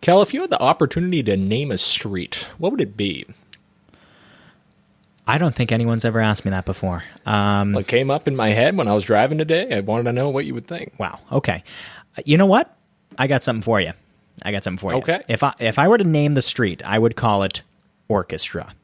Kel, if you had the opportunity to name a street, what would it be? I don't think anyone's ever asked me that before. What came up in my head when I was driving today, I wanted to know what you would think. Wow. Okay. You know what? I got something for you. Okay. If I were to name the street, I would call it Orchestra.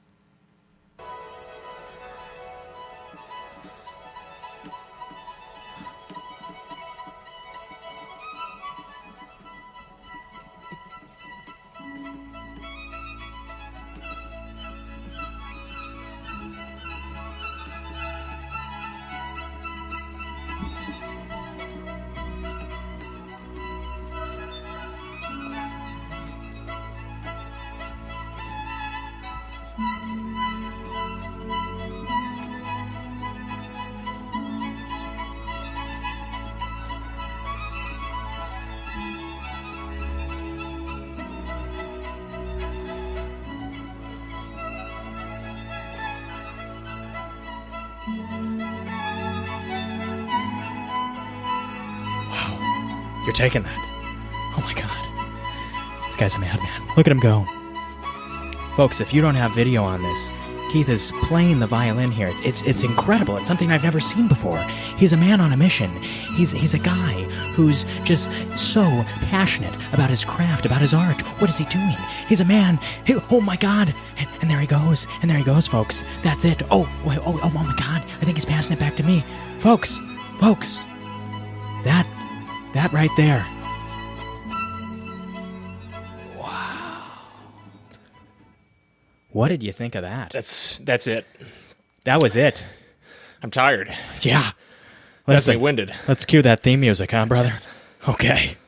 You're taking that. Oh my god. This guy's a madman. Look at him go. Folks, if you don't have video on this, Keith is playing the violin here. It's incredible. It's something I've never seen before. He's a man on a mission. He's a guy who's just so passionate about his craft, about his art. What is he doing? He's a man. Oh my god. And there he goes. And there he goes, folks. That's it. Oh my god. I think he's passing it back to me. Folks. That right there. Wow. What did you think of that? That's it. That was it. I'm tired. Yeah. Definitely winded. Let's cue that theme music, huh, brother? Okay.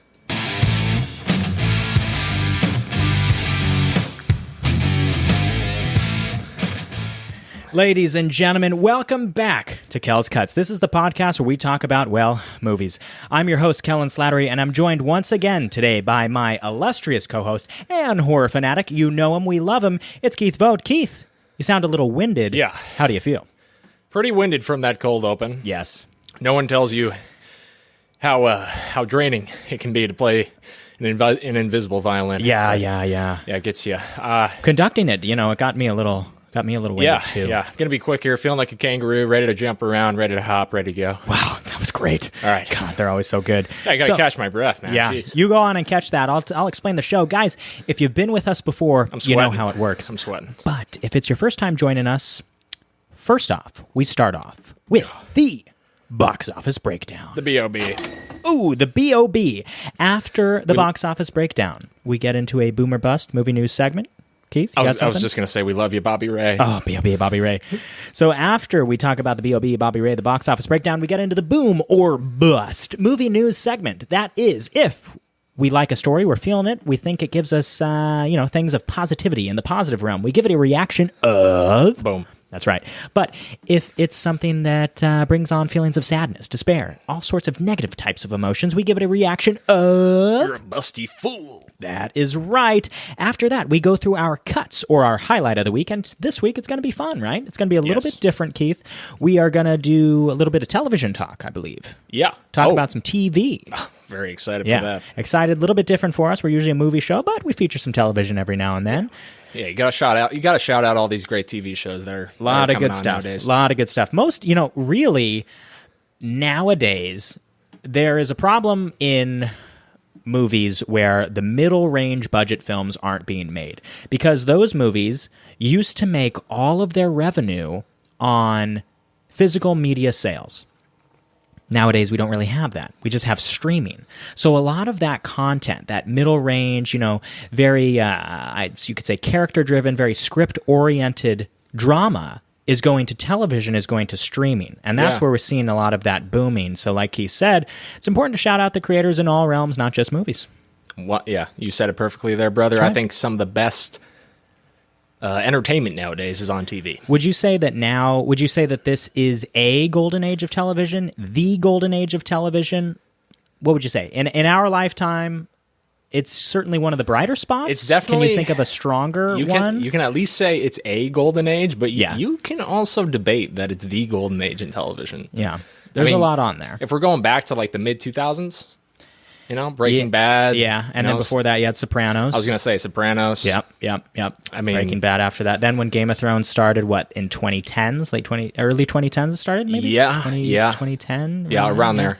Ladies and gentlemen, welcome back to Kel's Cuts. This is the podcast where we talk about, well, movies. I'm your host, Kellen Slattery, and I'm joined once again today by my illustrious co-host and horror fanatic. You know him, we love him. It's Keith Vogt. Keith, you sound a little winded. Yeah. How do you feel? Pretty winded from that cold open. Yes. No one tells you how draining it can be to play an invisible violin. Yeah. Yeah, it gets you. Conducting it, it got me a little winded too. Yeah. Gonna be quick here, feeling like a kangaroo, ready to jump around, ready to hop, ready to go. Wow, that was great. All right. God, they're always so good. I gotta catch my breath, man. Yeah, Jeez. you go on and catch that. I'll explain the show. Guys, if you've been with us before, you know how it works. I'm sweating. But if it's your first time joining us, first off, we start off with the box office breakdown. The B.O.B. Ooh, the B.O.B. After the box office breakdown, we get into a Boomer Bust movie news segment. Keith, you got something? I was just going to say, we love you, Bobby Ray. Oh, B.O.B. Bobby Ray. So after we talk about the B.O.B. Bobby Ray, the box office breakdown, we get into the Boom or Bust movie news segment. That is, if we like a story, we're feeling it, we think it gives us, things of positivity in the positive realm, we give it a reaction of... Boom. That's right. But if it's something that brings on feelings of sadness, despair, all sorts of negative types of emotions, we give it a reaction of... You're a busty fool. That is right. After that, we go through our cuts or our highlight of the week. And this week, it's going to be fun, right? It's going to be a little bit different, Keith. We are going to do a little bit of television talk, I believe. Yeah. Talk about some TV. Very excited for that. Excited. A little bit different for us. We're usually a movie show, but we feature some television every now and then. Yeah, you got to shout out all these great TV shows that are a lot of good stuff. Nowadays. A lot of good stuff. Most, really nowadays there is a problem in movies where the middle range budget films aren't being made, because those movies used to make all of their revenue on physical media sales. Nowadays, we don't really have that. We just have streaming. So a lot of that content, that middle range, very, you could say character-driven, very script-oriented drama is going to television, is going to streaming. And that's where we're seeing a lot of that booming. So like he said, it's important to shout out the creators in all realms, not just movies. Yeah, you said it perfectly there, brother. Right. I think some of the best entertainment nowadays is on TV. Would you say that this is a golden age of television? The golden age of television? What would you say? In our lifetime, it's certainly one of the brighter spots. It's definitely... Can you think of a stronger one? You can at least say it's a golden age, but you can also debate that it's the golden age in television. Yeah. There's a lot on there. If we're going back to like the mid-2000s, Breaking Bad. Yeah, and then before that, you had Sopranos. I was going to say Sopranos. Yep. I mean, Breaking Bad after that. Then when Game of Thrones started, what, in 2010s, early 2010s it started, maybe? 2010? Yeah, around there.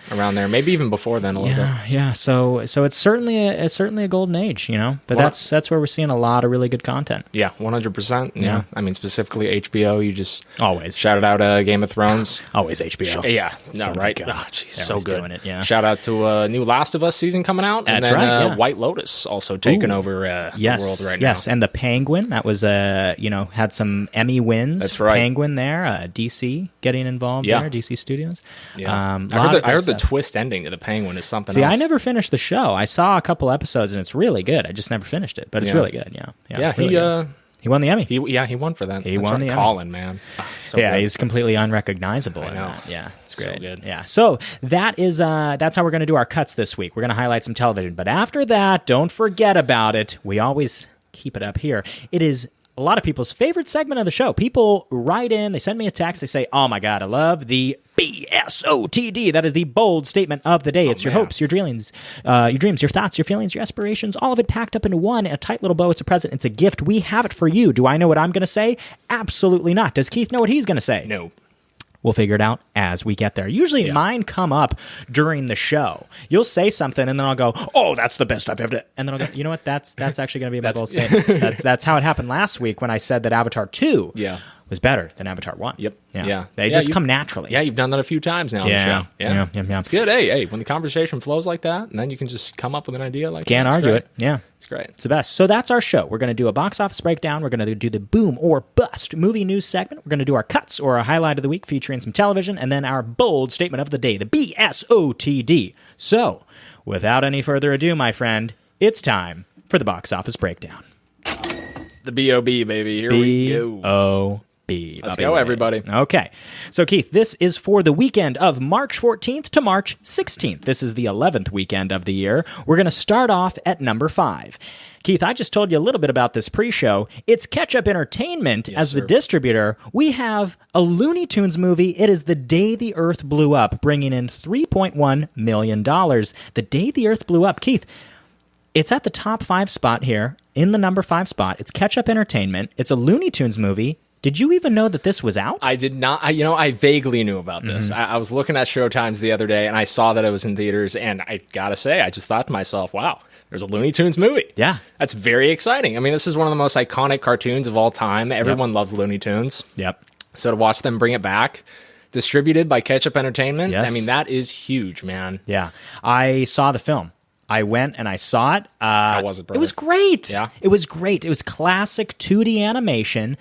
Maybe even before then a little bit. Yeah. So it's certainly a golden age, But that's where we're seeing a lot of really good content. Yeah, 100%. Yeah. I mean, specifically HBO, you just always shouted out Game of Thrones. Always HBO. Yeah. No, right? Oh, jeez, so good. Doing it, yeah. Shout out to new Last of Us season coming out. That's and then right, White Lotus also taking over the world right now. Yes, and the Penguin, that was, had some Emmy wins. That's right. Penguin there, DC getting involved there, DC Studios. Yeah. I heard the twist ending to the Penguin is something else. See, I never finished the show. I saw a couple episodes, and it's really good. I just never finished it, but it's really good, Yeah, really he won the Emmy. He won for that. He won the Emmy. Colin, man. So good. He's completely unrecognizable. I know. Yeah, it's great. So good. Yeah, so that's how we're going to do our cuts this week. We're going to highlight some television, but after that, don't forget about it. We always keep it up here. It is a lot of people's favorite segment of the show. People write in, they send me a text, they say, "Oh my God, I love the BSOTD." That is the bold statement of the day. It's your hopes, your dreams, your thoughts, your feelings, your aspirations, all of it packed up into one in a tight little bow. It's a present. It's a gift. We have it for you. Do I know what I'm going to say? Absolutely not. Does Keith know what he's going to say? No. We'll figure it out as we get there. Usually mine come up during the show. You'll say something, and then I'll go, "Oh, that's the best I've ever." And then I'll go, "You know what? That's actually going to be my bold statement." That's how it happened last week when I said that Avatar 2 was better than Avatar 1. Yep. Yeah. They just come naturally. Yeah, you've done that a few times now on the show. Yeah. It's good. Hey, when the conversation flows like that, and then you can just come up with an idea like that. Can't argue it. Yeah. It's great. It's the best. So that's our show. We're going to do a box office breakdown. We're going to do the boom or bust movie news segment. We're going to do our cuts or a highlight of the week featuring some television, and then our bold statement of the day, the BSOTD. So, without any further ado, my friend, it's time for the box office breakdown. The B.O.B., baby. Here we go. B-O-B. Let's go, everybody. Okay. So, Keith, this is for the weekend of March 14th to March 16th. This is the 11th weekend of the year. We're going to start off at number 5. Keith, I just told you a little bit about this pre-show. It's Ketchup Entertainment as the distributor. We have a Looney Tunes movie. It is The Day the Earth Blew Up, bringing in $3.1 million. The Day the Earth Blew Up. Keith, it's at the top 5 spot here, in the number 5 spot. It's Ketchup Entertainment. It's a Looney Tunes movie. Did you even know that this was out? I did not. I vaguely knew about this. I was looking at Showtimes the other day, and I saw that it was in theaters, and I gotta say, I just thought to myself, wow, there's a Looney Tunes movie. Yeah. That's very exciting. I mean, this is one of the most iconic cartoons of all time. Everyone loves Looney Tunes. Yep. So to watch them bring it back, distributed by Ketchup Entertainment, yes. I mean, that is huge, man. Yeah. I saw the film. I went and I saw it. How was it, brother? It was great. Yeah? It was great. It was classic 2D animation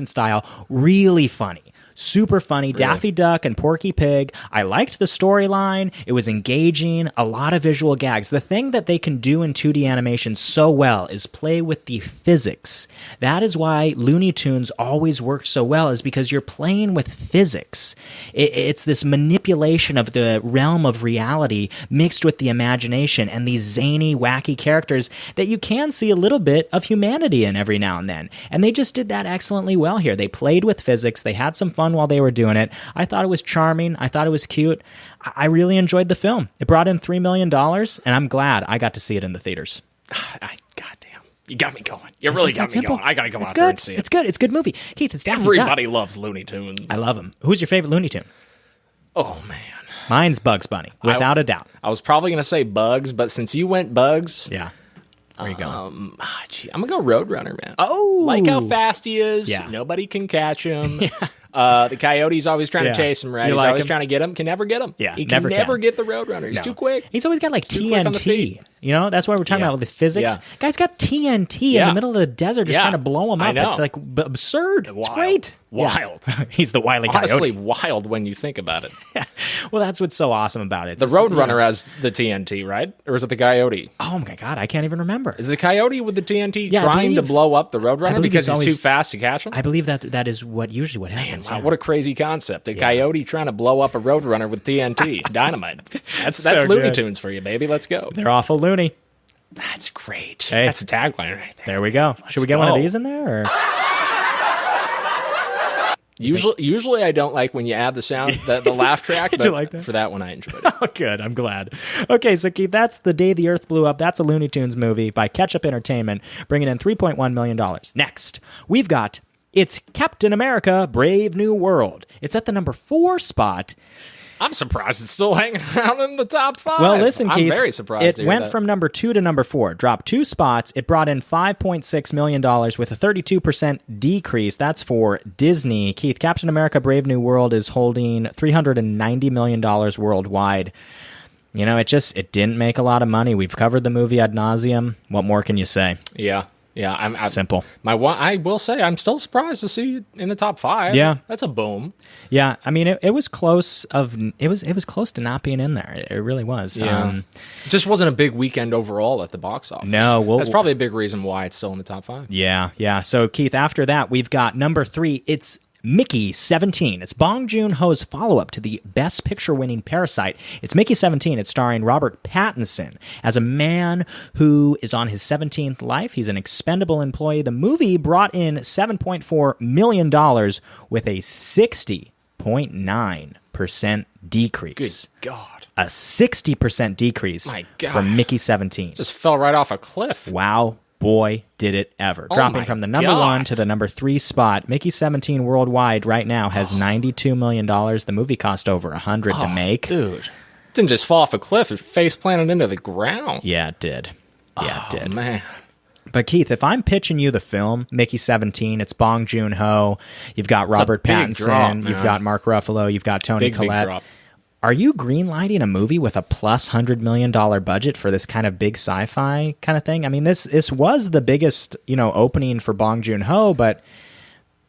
style. Really funny. Super funny. Really? Daffy Duck and Porky Pig. I liked the storyline. It was engaging. A lot of visual gags. The thing that they can do in 2D animation so well is play with the physics. That is why Looney Tunes always works so well, is because you're playing with physics. It's this manipulation of the realm of reality mixed with the imagination and these zany, wacky characters that you can see a little bit of humanity in every now and then. And they just did that excellently well here. They played with physics. They had some fun while they were doing it. I thought it was charming. I thought it was cute. I really enjoyed the film. It brought in $3 million, and I'm glad I got to see it in the theaters. Goddamn. You got me going. You really got me going. I got to go out there and see it. It's good. It's a good movie. Keith, it's Daffy Duck. Everybody loves Looney Tunes. I love them. Who's your favorite Looney Tune? Oh, man. Mine's Bugs Bunny, without a doubt. I was probably going to say Bugs, but since you went Bugs... Yeah. Where you going? I'm going to go Roadrunner, man. Oh! Like how fast he is. Yeah. Nobody can catch him. The Coyote's always trying to chase him, right? He's always trying to get him. Can never get him. Yeah, he can never get the Roadrunner. He's too quick. He's always got like TNT. You know, that's why we're talking about the physics. Yeah. Guy's got TNT in the middle of the desert just trying to blow him up. I know. It's like absurd. It's great. Wild. Yeah. He's the Wile E. Coyote. Honestly, wild when you think about it. Well, that's what's so awesome about it. The Roadrunner has the TNT, right? Or is it the Coyote? Oh my God, I can't even remember. Is the Coyote with the TNT trying to blow up the Roadrunner because he's too fast to catch him? I believe that is usually what happens. Man, wow, what a crazy concept. A Coyote trying to blow up a Roadrunner with TNT. Dynamite. That's so Looney good. Tunes for you, baby. Let's go. They're awful loony. That's great. Hey. That's a tagline right there. There we go. Should we get one of these in there? Or? Usually I don't like when you add the sound, the laugh track. Did but you like that? For that one, I enjoyed it. Oh, good. I'm glad. Okay, so Keith, that's The Day the Earth Blew Up. That's a Looney Tunes movie by Ketchup Entertainment, bringing in $3.1 million. Next, we've got It's Captain America, Brave New World. It's at the number 4 spot. I'm surprised it's still hanging around in the top 5. Well, listen, Keith. I'm very surprised. It went from number 2 to number 4, dropped 2 spots. It brought in $5.6 million with a 32% decrease. That's for Disney. Keith, Captain America Brave New World is holding $390 million worldwide. You know, it didn't make a lot of money. We've covered the movie ad nauseum. What more can you say? Yeah. I'm simple. I will say I'm still surprised to see it in the top 5. Yeah, that's a boom. Yeah, I mean it was close it was close to not being in there. It really was. Yeah, it just wasn't a big weekend overall at the box office. No, that's probably a big reason why it's still in the top 5. Yeah. So Keith, after that we've got number 3. It's Mickey 17. It's Bong Joon-ho's follow-up to the Best Picture-winning Parasite. It's Mickey 17. It's starring Robert Pattinson as a man who is on his 17th life. He's an expendable employee. The movie brought in $7.4 million with a 60.9% decrease. Good God. A 60% decrease from Mickey 17. Just fell right off a cliff. Wow. Boy, did it ever. Dropping from the number 1 to the number 3 spot. Mickey 17 worldwide right now has $92 million. The movie cost over $100 to make. Dude. It didn't just fall off a cliff. It face planted into the ground. Yeah, it did. Yeah, it did. Man. But Keith, if I'm pitching you the film, Mickey 17, it's Bong Joon-ho. You've got Robert Pattinson. You've got Mark Ruffalo. You've got Toni Collette. Big drop. Are you greenlighting a movie with a plus $100 million budget for this kind of big sci-fi kind of thing? I mean, this was the biggest, opening for Bong Joon-ho, but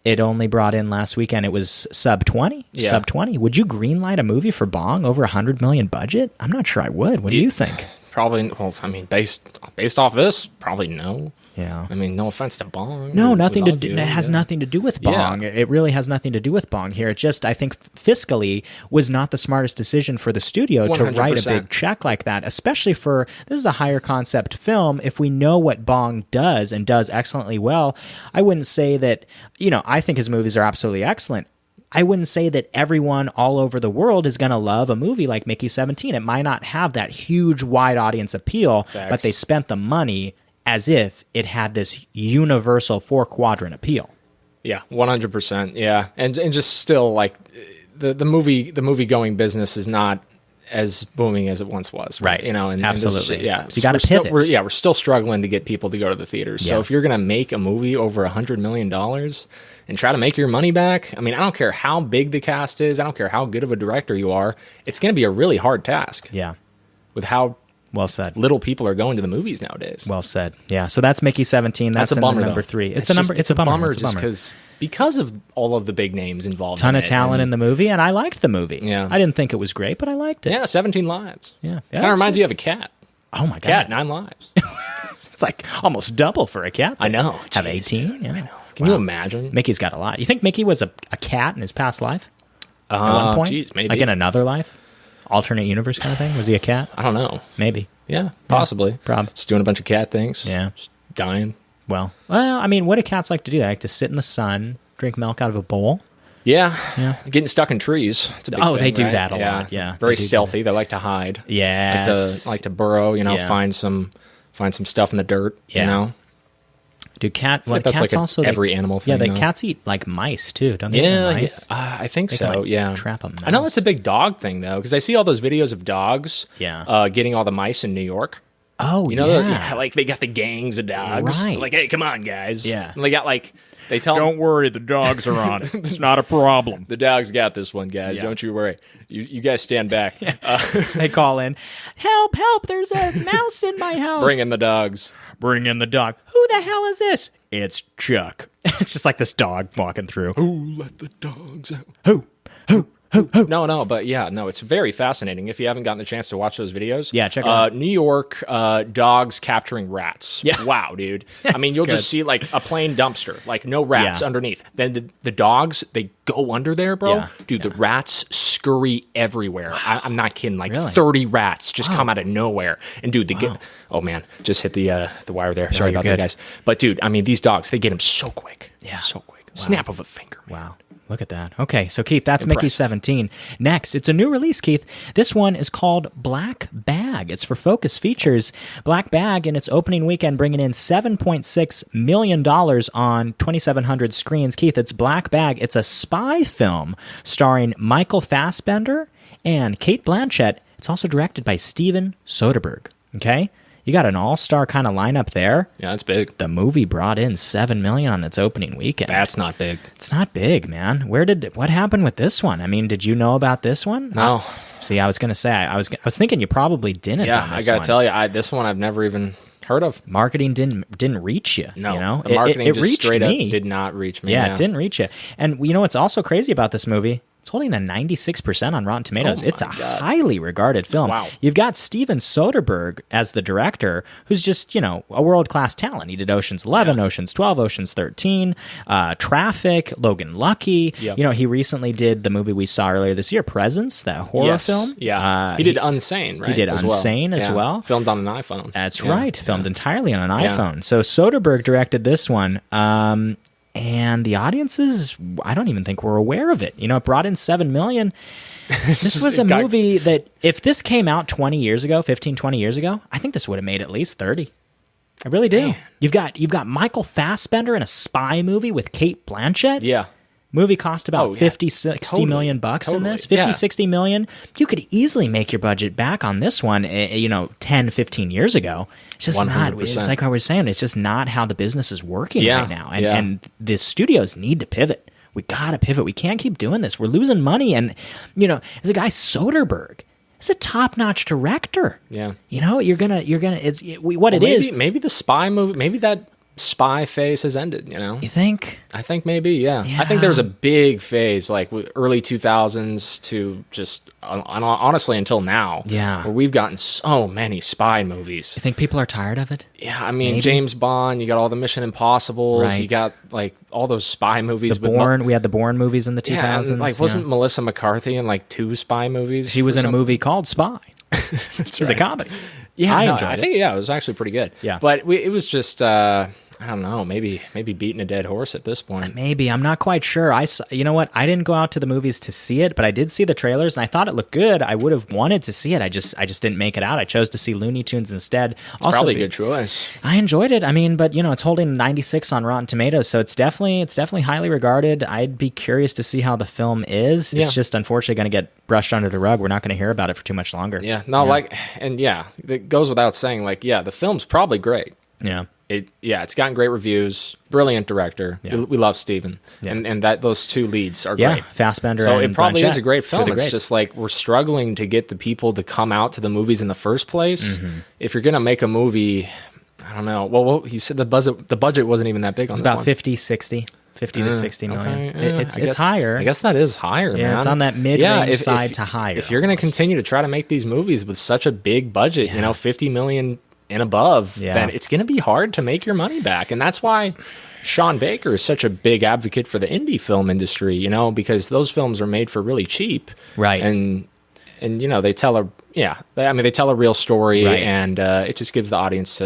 it only brought in last weekend. It was sub 20. Yeah. Sub 20. Would you greenlight a movie for Bong over $100 million budget? I'm not sure I would. What do you think? Probably. Well, I mean, based off this, probably no. Yeah. I mean, no offense to Bong. No, nothing to do. It has nothing to do with Bong. Yeah. It really has nothing to do with Bong here. It just, I think, fiscally was not the smartest decision for the studio 100%. to write a big check like that, especially for, this is a higher concept film. If we know what Bong does and does excellently well, I wouldn't say that, I think his movies are absolutely excellent. I wouldn't say that everyone all over the world is going to love a movie like Mickey 17. It might not have that huge, wide audience appeal, but they spent the money as if it had this universal 4-quadrant appeal. Yeah, 100%. Yeah, and just still like the movie going business is not as booming as it once was, right? And Absolutely. So you got to pivot. We're still struggling to get people to go to the theaters. So if you're gonna make a movie over $100 million and try to make your money back, I mean, I don't care how big the cast is, I don't care how good of a director you are, it's gonna be a really hard task. Yeah, with how well said little people are going to the movies nowadays. Well said. Yeah, so that's Mickey 17. That's a bummer. Number 3. It's a bummer. Just because of all of the big names involved. Ton of talent in the movie, and I liked the movie. Yeah, I didn't think it was great, but I liked it. Yeah, 17 lives. Yeah, kind of reminds you of a cat. Oh my god, cat 9 lives. It's like almost double for a cat. I know. Have 18. Yeah, I know. Can you imagine? Mickey's got a lot. You think Mickey was a cat in his past life? At one point, geez, maybe like in another life, alternate universe kind of thing. Was he a cat? I don't know. Maybe. Yeah, possibly. Probably. Just doing a bunch of cat things. Yeah. Just dying. Well, I mean, what do cats like to do? They like to sit in the sun, drink milk out of a bowl. Yeah. Getting stuck in trees. It's a big thing, they do right? that a lot. Yeah. Very stealthy. They like to hide. Yeah. Like to burrow, find some stuff in the dirt, Do cats that's like also every animal thing? Yeah, cats eat like mice too, don't they? Yeah, mice? I think they so. Can, trap them. I know that's a big dog thing though, because I see all those videos of dogs. Getting all the mice in New York. Oh, like they got the gangs of dogs. Right. Like, hey, come on, guys. Yeah. And they got they tell don't worry, the dogs are on it. It's not a problem. The dogs got this one, guys. Don't you worry. You guys stand back. They call in, help! There's a mouse in my house. Bring in the dogs. Bring in the dog. Who the hell is this? It's Chuck. It's just like this dog walking through. Who let the dogs out? Who? No, but it's very fascinating. If you haven't gotten the chance to watch those videos, check it out. New York dogs capturing rats. Yeah. Wow, dude. I mean, you'll just see like a plain dumpster, like no rats underneath. Then the dogs, they go under there, bro. Yeah. Dude, the rats scurry everywhere. I'm not kidding. Like really? 30 rats just come out of nowhere. And dude, oh man, just hit the wire there. Sorry about that, guys. But dude, I mean, these dogs, they get them so quick. Yeah. So quick. Wow. Snap of a finger, man. Wow. Look at that. Okay, so Keith, that's Mickey 17. Next, it's a new release, Keith. This one is called Black Bag. It's for Focus Features. Black Bag, in its opening weekend, bringing in $7.6 million on 2,700 screens. Keith, it's Black Bag. It's a spy film starring Michael Fassbender and Cate Blanchett. It's also directed by Steven Soderbergh. Okay? You got an all-star kind of lineup there. Yeah, that's big. The movie brought in $7 million on its opening weekend. That's not big. It's not big, man. What happened with this one? I mean, did you know about this one? No. See, I was going to say, I was thinking you probably didn't. Yeah, on this I got one. to tell you, this one I've never even heard of. Marketing didn't reach you. No, you know? the marketing it just reached straight me. up did not reach me. Yeah, it didn't reach you. And you know what's also crazy about this movie? It's holding a 96% on Rotten Tomatoes. It's a highly regarded film. Wow. You've got Steven Soderbergh as the director, who's just, a world-class talent. He did Ocean's 11, Ocean's 12, Ocean's 13, Traffic, Logan Lucky. Yep. He recently did the movie we saw earlier this year, Presence, that horror film. Yeah. He did Unsane, right? He did Unsane as well. Filmed on an iPhone. That's right. Filmed entirely on an iPhone. So Soderbergh directed this one. And the audiences, I don't even think were aware of it. It brought in $7 million. This was a movie that, if this came out 20 years ago, 15, 20 years ago, I think this would have made at least 30. I really do. Man. You've got Michael Fassbender in a spy movie with Cate Blanchett. Yeah. Movie cost about 50, 60 million bucks in this. 50, 60 million. You could easily make your budget back on this one, 10, 15 years ago. It's just 100%. Not, it's like I was saying, it's just not how the business is working right now. And the studios need to pivot. We got to pivot. We can't keep doing this. We're losing money. And, as a guy, Soderbergh, is a top-notch director. Yeah. Maybe the spy movie, maybe that spy phase has ended, You think? I think maybe, yeah. I think there was a big phase, like early 2000s to just, honestly, until now. Yeah. Where we've gotten so many spy movies. You think people are tired of it? Yeah, I mean, maybe. James Bond, you got all the Mission Impossibles, right. You got, all those spy movies. We had the Bourne movies in the 2000s. And, wasn't Melissa McCarthy in, 2 spy movies? She was in a movie called Spy. That's It was a comedy. Yeah, I enjoyed it. I think, it was actually pretty good. Yeah. But it was just... I don't know, maybe beating a dead horse at this point. Maybe. I'm not quite sure. You know what? I didn't go out to the movies to see it, but I did see the trailers, and I thought it looked good. I would have wanted to see it. I just didn't make it out. I chose to see Looney Tunes instead. It's also probably a good choice. I enjoyed it. I mean, but it's holding 96 on Rotten Tomatoes, so it's definitely highly regarded. I'd be curious to see how the film is. It's just unfortunately going to get brushed under the rug. We're not going to hear about it for too much longer. Yeah. No, it goes without saying, the film's probably great. Yeah. It's gotten great reviews. Brilliant director. Yeah. We love Steven. Yeah. And those 2 leads are great. Fassbender so and it probably Blanchett, is a great film. It's greats. just we're struggling to get the people to come out to the movies in the first place. Mm-hmm. If you're going to make a movie, I don't know. Well, you said the budget wasn't even that big on this one. It's about 50, 60. 50 to 60 million. Okay. It's higher. I guess that is higher, man. It's on that mid-range side to higher. If you're going to continue to try to make these movies with such a big budget, 50 million and above, then it's going to be hard to make your money back. And that's why Sean Baker is such a big advocate for the indie film industry, because those films are made for really cheap. Right. And they tell a real story, right. And it just gives the audience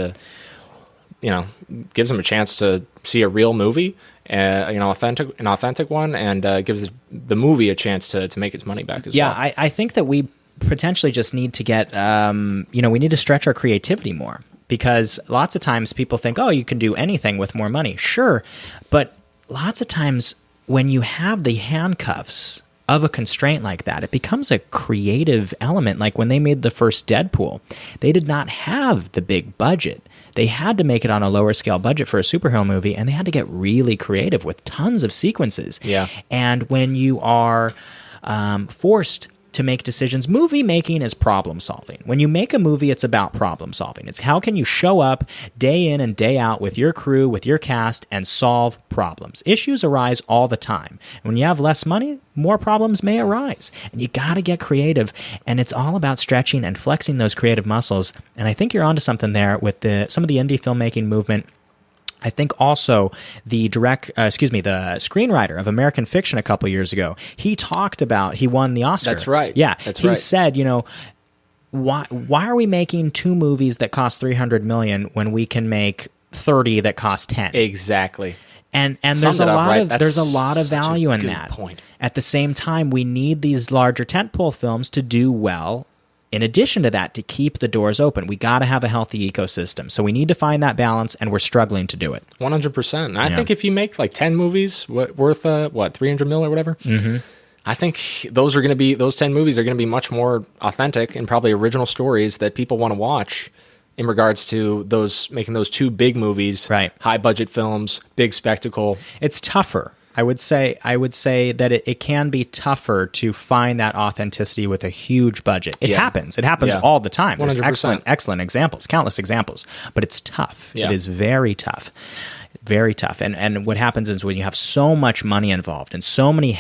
gives them a chance to see a real movie, an authentic one, and gives the movie a chance to make its money back as well. Yeah, I think that we potentially just need to get, we need to stretch our creativity more, because lots of times people think, you can do anything with more money. Sure, but lots of times when you have the handcuffs of a constraint like that, it becomes a creative element. Like when they made the first Deadpool, they did not have the big budget. They had to make it on a lower scale budget for a superhero movie, and they had to get really creative with tons of sequences. Yeah. And when you are forced to make decisions, movie making is problem solving. When you make a movie, it's about problem solving. It's how can you show up day in and day out with your crew, with your cast, and solve problems. Issues arise all the time. And when you have less money, more problems may arise. And you got to get creative. And it's all about stretching and flexing those creative muscles. And I think you're onto something there with some of the indie filmmaking movement. I think also the screenwriter of American Fiction a couple years ago, he won the Oscar. That's right. Yeah. He said, why are we making 2 movies that cost $300 million when we can make 30 that cost 10? Exactly. And there's Summed a it up, lot right? of That's there's a lot of such a value in good that. point. At the same time, we need these larger tentpole films to do well. In addition to that, to keep the doors open, we got to have a healthy ecosystem. So we need to find that balance, and we're struggling to do it. 100%. I think if you make like 10 movies worth 300 mil or whatever, I think those 10 movies are going to be much more authentic and probably original stories that people want to watch in regards to making those two big movies, right? High budget films, big spectacle. It's tougher. I would say that it can be tougher to find that authenticity with a huge budget. It happens. It happens all the time. There's 100%. excellent examples, countless examples. But it's tough. Yeah. It is very tough. Very tough. And what happens is when you have so much money involved and so many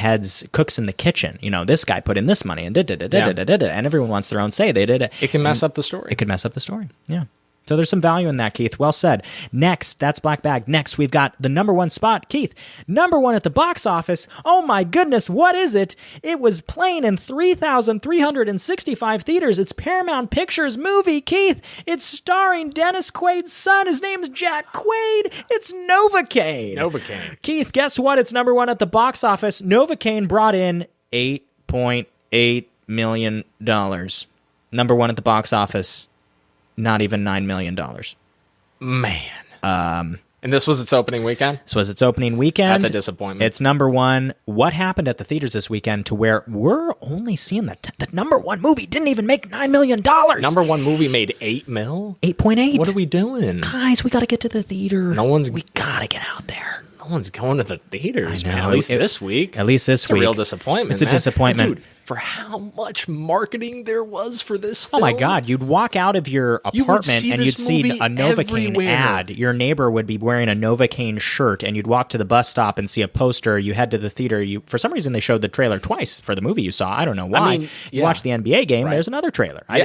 cooks in the kitchen, this guy put in this money and did it, and everyone wants their own say. They did it. It can mess up the story. It could mess up the story. Yeah. So there's some value in that, Keith. Well said. Next, that's Black Bag. Next, we've got the number one spot. Keith, number one at the box office. Oh my goodness, what is it? It was playing in 3,365 theaters. It's Paramount Pictures movie, Keith. It's starring Dennis Quaid's son. His name's Jack Quaid. It's Novocaine. Novocaine. Keith, guess what? It's number one at the box office. Novocaine brought in $8.8 million. Number one at the box office. Not even $9 million. Man. And this was its opening weekend? This was its opening weekend. That's a disappointment. It's number one. What happened at the theaters this weekend to where we're only seeing the number one movie didn't even make $9 million? Number one movie made $8 million? 8.8. What are we doing? Guys, we got to get to the theater. We got to get out there. No one's going to the theaters, I know. man. At least this week. It's a real disappointment. It's a disappointment. Dude, for how much marketing there was for this film. Oh my God. You'd walk out of your apartment and you'd see a Novocaine everywhere. ad. Your neighbor would be wearing a Novocaine shirt, and you'd walk to the bus stop and see a poster. You head to the theater. For some reason, they showed the trailer twice for the movie you saw. I don't know why. You watch the NBA game, there's another trailer. Yeah.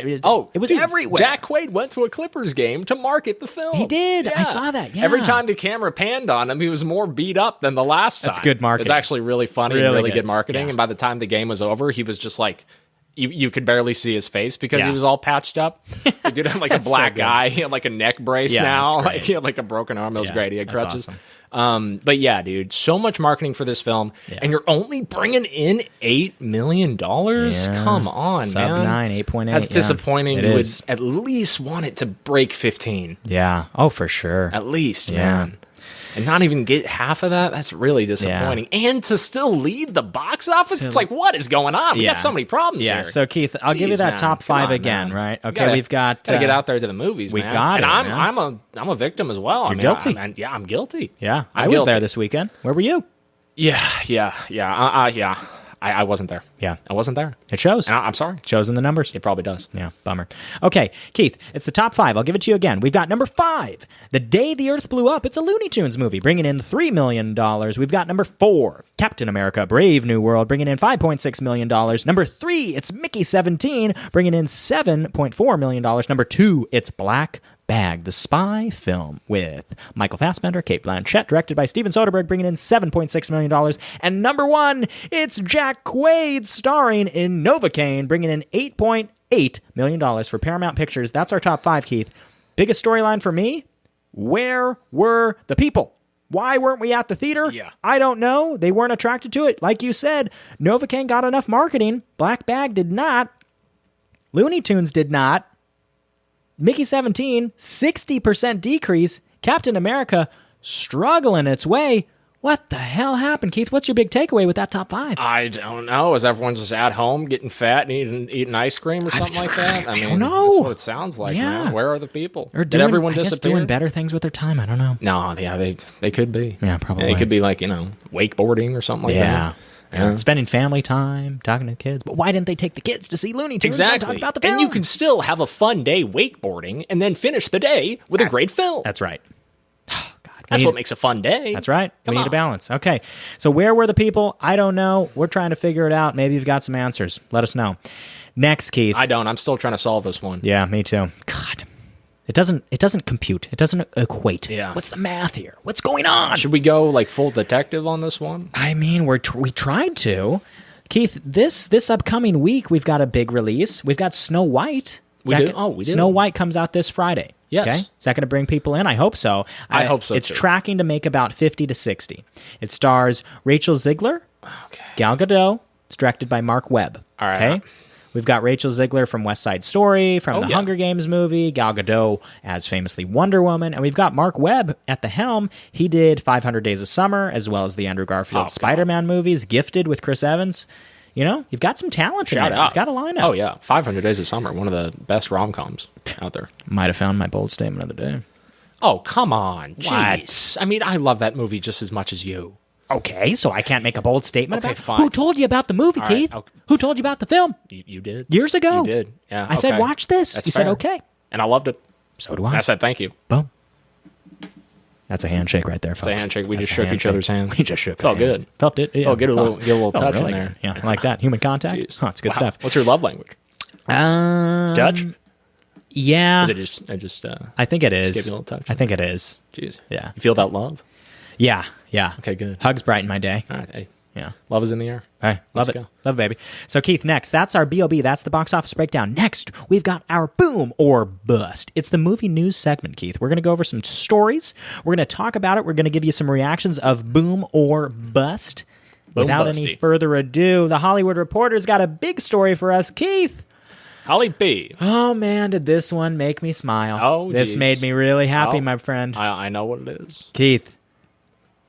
It was everywhere. Jack Quaid went to a Clippers game to market the film. He did. I saw that. Yeah. Every time the camera panned on him, he was more beat up than the last time. That's good marketing. It was actually really funny and really good marketing. Yeah. And by the time the game was over, he was just like, you could barely see his face because he was all patched up. The dude had like a black eye. He had like a neck brace now. Like, he had like a broken arm. It was great. He had crutches. Awesome. But yeah, dude, so much marketing for this film, and you're only bringing in $8 million? Come on, Sub man. 8.8. That's disappointing. It You would is. at least want it to break 15. Yeah. Oh, for sure. At least, man. And not even get half of that, that's really disappointing. And to still lead the box office, it's like, what is going on? We got so many problems here. So, Keith, I'll give you that top five again, right? Okay, we've got... Gotta get out there to the movies, man. And I'm a victim as well. You're guilty. I'm guilty. Yeah, I was there this weekend. Where were you? Yeah. I wasn't there. Yeah. I wasn't there. It shows. I'm sorry. It shows in the numbers. It probably does. Yeah, bummer. Okay, Keith, it's the top five. I'll give it to you again. We've got number 5, The Day the Earth Blew Up. It's a Looney Tunes movie, bringing in $3 million. We've got number 4, Captain America, Brave New World, bringing in $5.6 million. Number 3, it's Mickey 17, bringing in $7.4 million. Number 2, it's Black Bag, the spy film with Michael Fassbender, Cate Blanchett, directed by Steven Soderbergh, bringing in $7.6 million. And number 1, it's Jack Quaid, starring in Novocaine, bringing in $8.8 million for Paramount Pictures. That's our top 5, Keith. Biggest storyline for me, where were the people? Why weren't we at the theater? Yeah. I don't know. They weren't attracted to it. Like you said, Novocaine got enough marketing. Black Bag did not. Looney Tunes did not. Mickey 17, 60% decrease. Captain America struggling its way. What the hell happened, Keith? What's your big takeaway with that top 5? I don't know. Is everyone just at home getting fat and eating ice cream or something like that? I don't know. That's what it sounds like, man. Where are the people? Or Did everyone I guess disappear? doing better things with their time. I don't know. No, yeah, they could be. Yeah, probably. They could be like, wakeboarding or something like that. Yeah. Spending family time, talking to the kids. But why didn't they take the kids to see Looney Tunes and talk about the film? And you can still have a fun day wakeboarding and then finish the day with a great film. That's right. That's what makes a fun day. That's right. We need a balance. Okay. So where were the people? I don't know. We're trying to figure it out. Maybe you've got some answers. Let us know. Next, Keith. I don't. I'm still trying to solve this one. Yeah, me too. God. It doesn't compute. It doesn't equate. Yeah. What's the math here? What's going on? Should we go like full detective on this one? I mean, we tried to. Keith, this upcoming week, we've got a big release. We've got Snow White. We do? Oh, we do. Snow White comes out this Friday. Yes. Okay? Is that going to bring people in? I hope so. I hope so, It's too. tracking to make about 50 to 60. It stars Rachel Ziegler, Gal Gadot. It's directed by Mark Webb. All right. Okay? We've got Rachel Ziegler from West Side Story, from the yeah. Hunger Games movie, Gal Gadot as famously Wonder Woman, and we've got Mark Webb at the helm. He did 500 Days of Summer, as well as the Andrew Garfield Spider-Man movies, Gifted with Chris Evans. You know, you've got some talent in there. You've got a lineup. Oh, yeah. 500 Days of Summer, one of the best rom-coms out there. Might have found my bold statement of the day. Oh, come on. What? Jeez. I mean, I love that movie just as much as you. Okay, so I can't make a bold statement Okay, about it? fine. Who told you about the movie, All right, Keith? okay. Who told you about the film? You did. Years ago. You did. Yeah. I said, okay. watch this. That's You said, fair. okay. And I loved it. So do And I. I said thank you. Boom. That's a handshake right there, folks. It's a handshake. We That's just a shook each handshake. other's hand. We just shook. Felt a hand. good. Felt it. Yeah. Oh, get a little touch really in there. good. Yeah, I like that. Human contact. Jeez. Oh, it's good Wow. stuff. What's your love language? Dutch? Dutch? Yeah. Is it just I think it is. give you a little touch? I think it is. Jeez. Yeah. You feel that love? Yeah. Yeah. Okay, good. Hugs brighten my day. All right. Hey, Yeah. love is in the air. All right, love Let's it. go. Love it, baby. So, Keith, next, that's our BOB. That's the box office breakdown. Next, we've got our boom or bust. It's the movie news segment, Keith. We're going to go over some stories. We're going to talk about it. We're going to give you some reactions of boom or bust. Boom Without busty. any further ado, the Hollywood Reporter's got a big story for us. Keith! Holly B. Oh, man, did this one make me smile. Oh, this geez. made me really happy, Oh. my friend. I know what it is. Keith,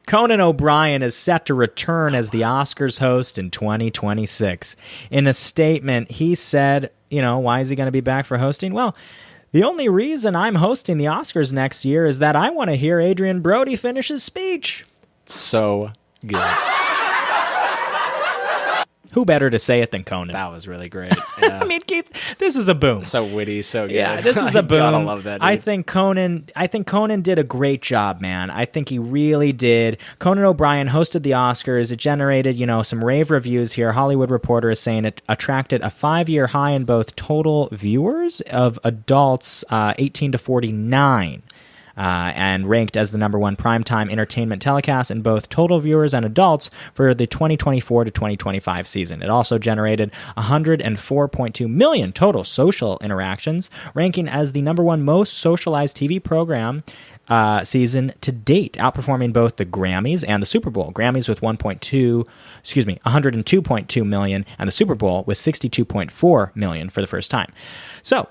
Conan O'Brien is set to return as the Oscars host in 2026. In a statement, he said, why is he going to be back for hosting? Well, the only reason I'm hosting the Oscars next year is that I want to hear Adrian Brody finish his speech. So good. Who better to say it than Conan? That was really great. Yeah. I mean, Keith, this is a boom. So witty, so good. Yeah, this is a boom. Gotta love that. Dude. I think Conan did a great job, man. I think he really did. Conan O'Brien hosted the Oscars. It generated, some rave reviews here. Hollywood Reporter is saying it attracted a 5-year high in both total viewers of adults 18 to 49. And ranked as the number one primetime entertainment telecast in both total viewers and adults for the 2024 to 2025 season. It also generated 104.2 million total social interactions, ranking as the number one most socialized TV program season to date, outperforming both the Grammys and the Super Bowl. Grammys with 102.2 million, and the Super Bowl with 62.4 million for the first time. So,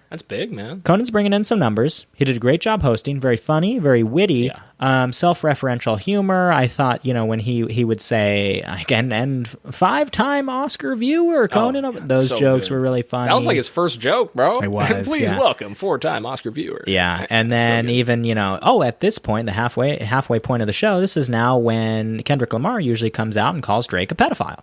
That's big, man. Conan's bringing in some numbers. He did a great job hosting. Very funny, very witty, self-referential humor. I thought, when he would say, again, and 5-time Oscar viewer, Conan. Those so jokes good. were really funny. That was like his first joke, bro. It was, Please yeah. welcome 4-time Oscar viewer. Yeah, and then So even, at this point, the halfway point of the show, this is now when Kendrick Lamar usually comes out and calls Drake a pedophile.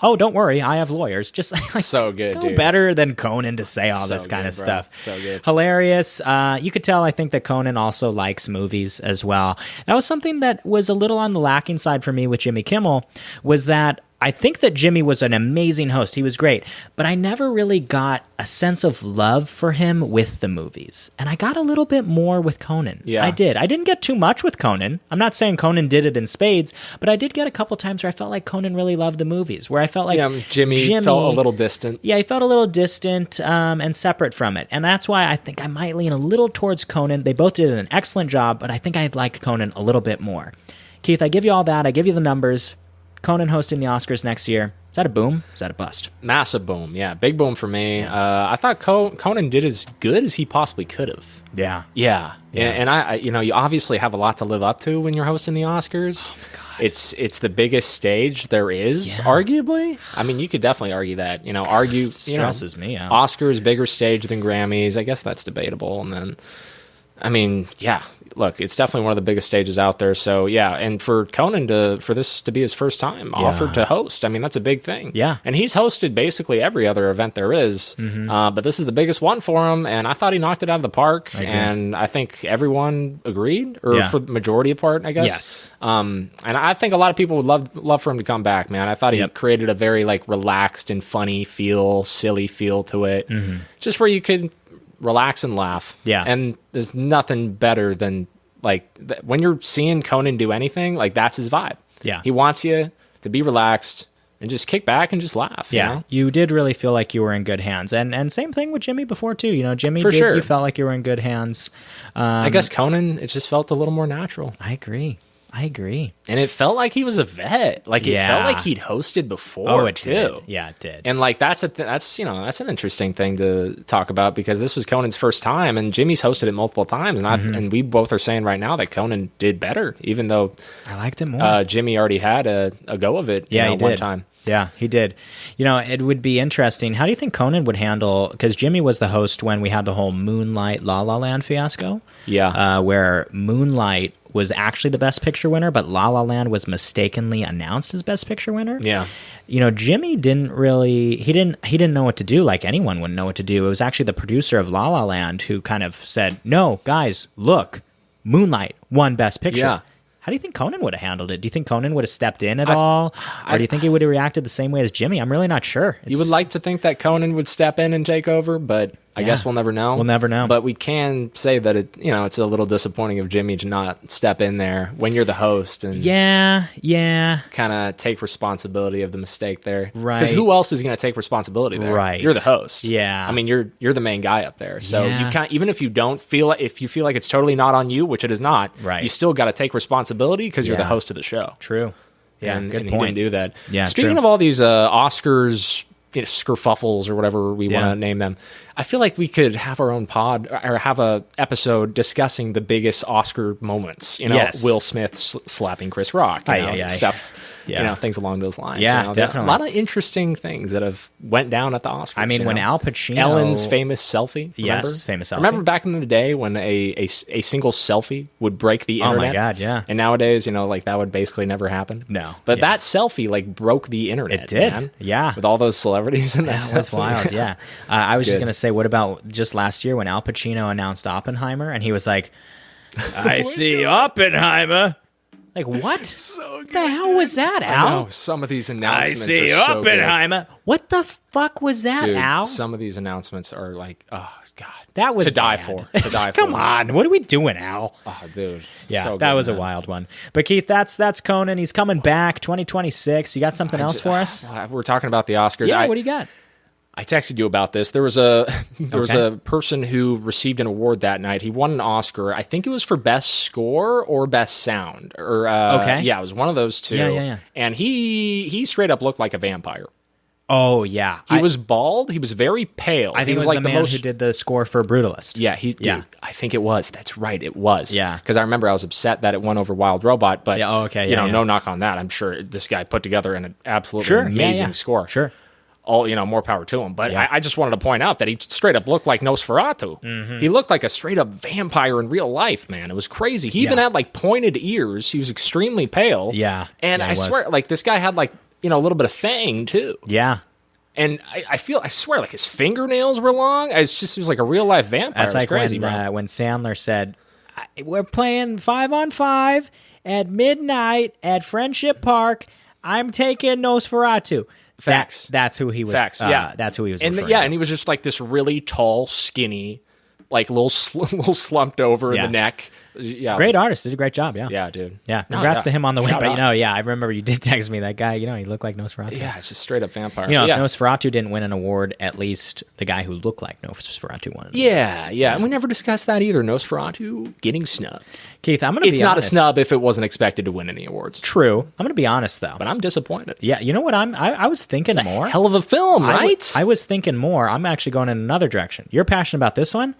Oh, don't worry, I have lawyers. Just like So good, no dude. better than Conan to say all So this kind good, of bro. stuff. So good. Hilarious. You could tell, I think, that Conan also likes movies as well. That was something that was a little on the lacking side for me with Jimmy Kimmel, was that I think that Jimmy was an amazing host. He was great, but I never really got a sense of love for him with the movies. And I got a little bit more with Conan. Yeah. I did. I didn't get too much with Conan. I'm not saying Conan did it in spades, but I did get a couple times where I felt like Conan really loved the movies, where I felt like Jimmy felt a little distant. Yeah, he felt a little distant and separate from it. And that's why I think I might lean a little towards Conan. They both did an excellent job, but I think I liked Conan a little bit more. Keith, I give you all that. I give you the numbers. Conan hosting the Oscars next year. Is that a boom? Is that a bust? Massive boom. Yeah, big boom for me. I thought Conan did as good as he possibly could have. Yeah. Yeah. And I you obviously have a lot to live up to when you're hosting the Oscars. Oh my God. It's the biggest stage there is, arguably. I mean, you could definitely argue that. Stresses me out. Oscars bigger stage than Grammys. I guess that's debatable. And then, I mean, yeah. Look, it's definitely one of the biggest stages out there. So yeah, and for Conan for this to be his first time offered to host, I mean, that's a big thing. Yeah, and he's hosted basically every other event there is, but this is the biggest one for him, and I thought he knocked it out of the park. And I think everyone agreed, or for the majority of part, I guess. Yes. And I think a lot of people would love for him to come back, man. I thought he created a very relaxed and funny silly feel to it, just where you could relax and laugh. Yeah. And there's nothing better than when you're seeing Conan do anything, that's his vibe. Yeah. He wants you to be relaxed, and just kick back and just laugh. Yeah, you know? you did really feel like you were in good hands, and same thing with Jimmy before too. You know, Jimmy, For sure. you felt like you were in good hands. I guess Conan, it just felt a little more natural. I agree. And it felt like he was a vet. Like, it felt like he'd hosted before, it too. did. Yeah, it did. And, like, that's an interesting thing to talk about, because this was Conan's first time, and Jimmy's hosted it multiple times, and we both are saying right now that Conan did better, even though I liked it more. Jimmy already had a go of it he did. one time. Yeah, he did. You know, it would be interesting. How do you think Conan would handle, because Jimmy was the host when we had the whole Moonlight La La Land fiasco. Yeah. Where Moonlight was actually the Best Picture winner, but La La Land was mistakenly announced as Best Picture winner. Yeah. You know, Jimmy didn't know what to do, like anyone wouldn't know what to do. It was actually the producer of La La Land who kind of said, no, guys, look, Moonlight won Best Picture. Yeah. How do you think Conan would have handled it? Do you think Conan would have stepped in at all? Or do you think he would have reacted the same way as Jimmy? I'm really not sure. You would like to think that Conan would step in and take over, but I guess we'll never know. We'll never know. But we can say that it's a little disappointing of Jimmy to not step in there when you're the host and kind of take responsibility of the mistake there. Right. Because who else is going to take responsibility there? Right. You're the host. Yeah. I mean, you're the main guy up there. So you can't, even if you don't feel like, if you feel like it's totally not on you, which it is not, right, you still got to take responsibility because you're the host of the show. True. Yeah, and, good and point. He didn't do that. Yeah, Speaking of all these Oscars, skerfuffles or whatever we want to name them, I feel like we could have our own pod or have a episode discussing the biggest Oscar moments. You know, Will Smith slapping Chris Rock, stuff. Things along those lines. Yeah, definitely. A lot of interesting things that have went down at the Oscars. I mean, when Al Pacino... Ellen's famous selfie, remember? Yes, famous selfie. Remember back in the day when a single selfie would break the internet? Oh my God, yeah. And nowadays, that would basically never happen. No. But that selfie, broke the internet. It did, man. yeah. With all those celebrities in that selfie. That's wild, yeah. I was just going to say, what about just last year when Al Pacino announced Oppenheimer, and he was like, I see Oppenheimer. Like, what? So good. The hell was that, Al? I know. Some of these announcements I see are so Oppenheimer. good. What the fuck was that, Dude, Al? some of these announcements are like, oh, God. That was to die bad. for. To die for. Come on. What are we doing, Al? Oh, dude. Yeah, so that good, was man. a wild one. But, Keith, that's Conan. He's coming back 2026. You got something else for us? We're talking about the Oscars. Yeah, what do you got? I texted you about this. There was a person who received an award that night. He won an Oscar. I think it was for best score or best sound. Or yeah, it was one of those two. Yeah. And he straight up looked like a vampire. Oh yeah, He was bald. He was very pale. I think it was like the man who did the score for Brutalist. Yeah, dude, I think it was. That's right, it was. Yeah, because I remember I was upset that it won over Wild Robot. But no knock on that. I'm sure this guy put together an absolutely amazing score. Sure. All more power to him. But I just wanted to point out that he straight up looked like Nosferatu. Mm-hmm. He looked like a straight up vampire in real life, man. It was crazy. He even had pointed ears. He was extremely pale. Yeah, and I swear, this guy had a little bit of fang too. Yeah. And I swear, his fingernails were long. He was like a real life vampire. That's like crazy, when Sandler said, "We're playing 5-on-5 at midnight at Friendship Park. I'm taking Nosferatu." Facts. That's who he was. Facts. That's who he was. And and he was just this really tall, skinny, little slumped over in the neck. Yeah, great artist. Did a great job. Yeah, dude. Yeah, congrats to him on the win. But I remember you did text me that guy. He looked like Nosferatu. Yeah, it's just straight up vampire. If Nosferatu didn't win an award, at least the guy who looked like Nosferatu won. Yeah, and we never discussed that either. Nosferatu getting snubbed. Keith, I'm gonna. It's not honest. A snub if it wasn't expected to win any awards. True. I'm gonna be honest though, but I'm disappointed. Yeah, you know what? I was thinking more. Hell of a film, right? I was thinking more. I'm actually going in another direction. You're passionate about this one.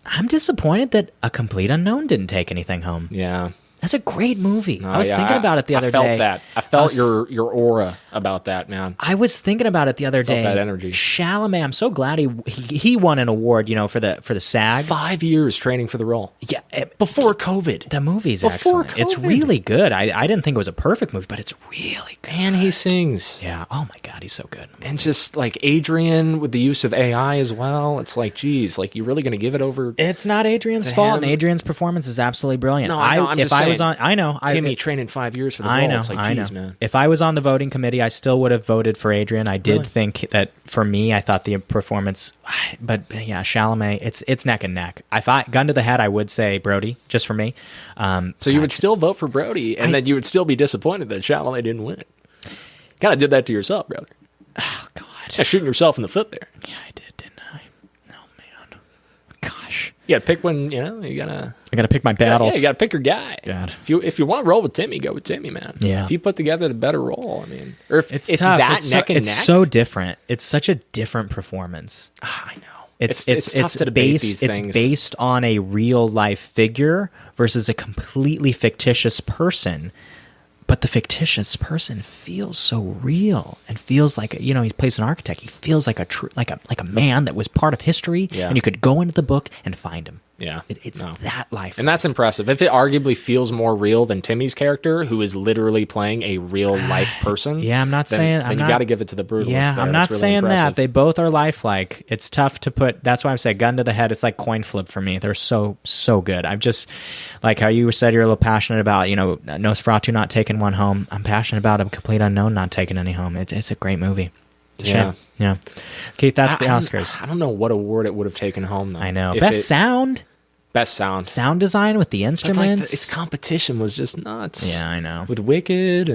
I'm disappointed that A Complete Unknown didn't take anything home. Yeah. That's a great movie. I was thinking about it the other day. I felt your aura about that, man. I was thinking about it the other day. That energy. Chalamet, I'm so glad he won an award, for the SAG. 5 years training for the role. Yeah, before COVID. The movie's excellent. COVID. It's really good. I didn't think it was a perfect movie, but it's really good. And he sings. Yeah. Oh my God, he's so good. And just Adrian with the use of AI as well. It's geez, you really going to give it over? It's not Adrian's fault. And Adrian's performance is absolutely brilliant. No, I'm just saying. I know. Timmy training 5 years for the role. I know. It's geez, man. If I was on the voting committee, I still would have voted for Adrian. I did think that for me, I thought the performance, but yeah, Chalamet, it's neck and neck. If gun to the head, I would say Brody, just for me. So you would still vote for Brody, and then you would still be disappointed that Chalamet didn't win. Kind of did that to yourself, brother. Oh, God. Yeah, shooting yourself in the foot there. Yeah, I did, didn't I? Oh, man. Gosh. You gotta pick one, you gotta... I gotta pick my battles. Yeah, you gotta pick your guy. God. If you want to roll with Timmy, go with Timmy, man. Yeah. If you put together the better role, I mean... Or if it's tough. that neck and neck... It's so different. It's such a different performance. I know. It's tough to debate these things. It's based on a real life figure versus a completely fictitious person. But the fictitious person feels so real and feels like he plays an architect. He feels like a man that was part of history, and you could go into the book and find him. Yeah, it's that life, and that's impressive. If it arguably feels more real than Timmy's character, who is literally playing a real life person, I'm not saying. Then you got to give it to the brutalist. Yeah, there. I'm not really saying impressive. that. They both are lifelike. It's tough to put. That's why I'm saying gun to the head. It's like coin flip for me. They're so good. I'm just like how you said you're a little passionate about Nosferatu not taking one home. I'm passionate about A Complete Unknown not taking any home. It's a great movie. It's a shame. Yeah. Keith, that's the Oscars. I don't know what award it would have taken home though. I know. Best sound design with the instruments. Its competition was just nuts. Yeah, I know. With Wicked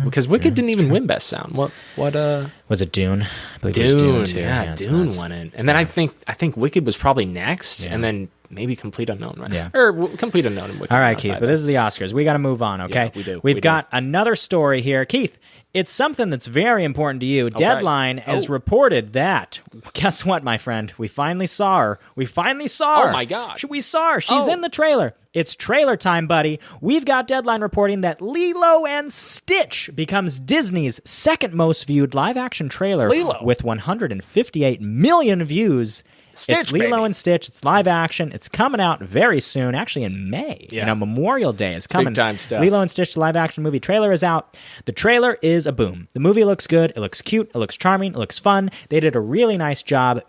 because Wicked didn't even win best sound. What was it? Dune? I believe Dune. It was Dune too. Yeah, Dune won it. And then I think Wicked was probably next, and then maybe Complete Unknown, right? Yeah. Or Complete Unknown and Wicked. All right, Keith, but this is the Oscars. We got to move on, okay? Yeah, we do. We've got another story here. Keith, it's something that's very important to you. Okay. Deadline has reported that, guess what, my friend? We finally saw her. Oh, my gosh. We saw her. She's in the trailer. It's trailer time, buddy. We've got Deadline reporting that Lilo and Stitch becomes Disney's second most viewed live-action trailer with 158 million views. It's Lilo and Stitch. It's live action. It's coming out very soon, actually in May. Yeah. Memorial Day is coming. Big time stuff. Lilo and Stitch, the live action movie trailer is out. The trailer is a boom. The movie looks good. It looks cute. It looks charming. It looks fun. They did a really nice job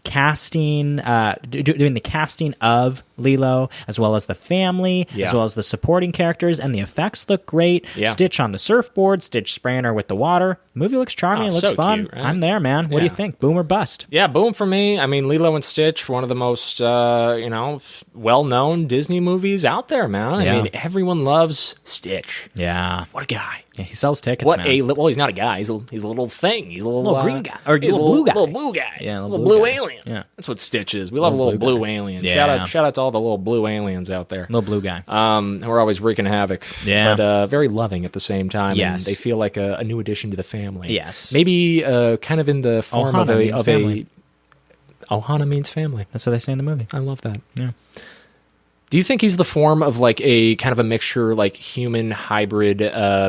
casting, doing the casting of Lilo, as well as the family, as well as the supporting characters, and the effects look great. Yeah. Stitch on the surfboard, Stitch spraying her with the water. The movie looks charming. It looks so fun. cute, right? I'm there, man. What do you think? Boom or bust? Yeah, boom for me. I mean, Lilo and Stitch, one of the most, well-known Disney movies out there, man. Yeah. I mean, everyone loves Stitch. Yeah. What a guy. Yeah, he sells tickets, man. Well, he's not a guy. He's a little thing. He's a little green guy. Or he's a little blue guy. Little blue guy. Yeah, a little blue guy. alien. Yeah. That's what Stitch is. We love a little blue alien. Yeah. Shout out to all the little blue aliens out there. Little blue guy. We're always wreaking havoc. Yeah. But very loving at the same time. Yes. And they feel like a new addition to the family. Yes. Maybe kind of in the form Ohana of family. Ohana means family. That's what they say in the movie. I love that. Yeah. Do you think he's the form of like a kind of a mixture, like human hybrid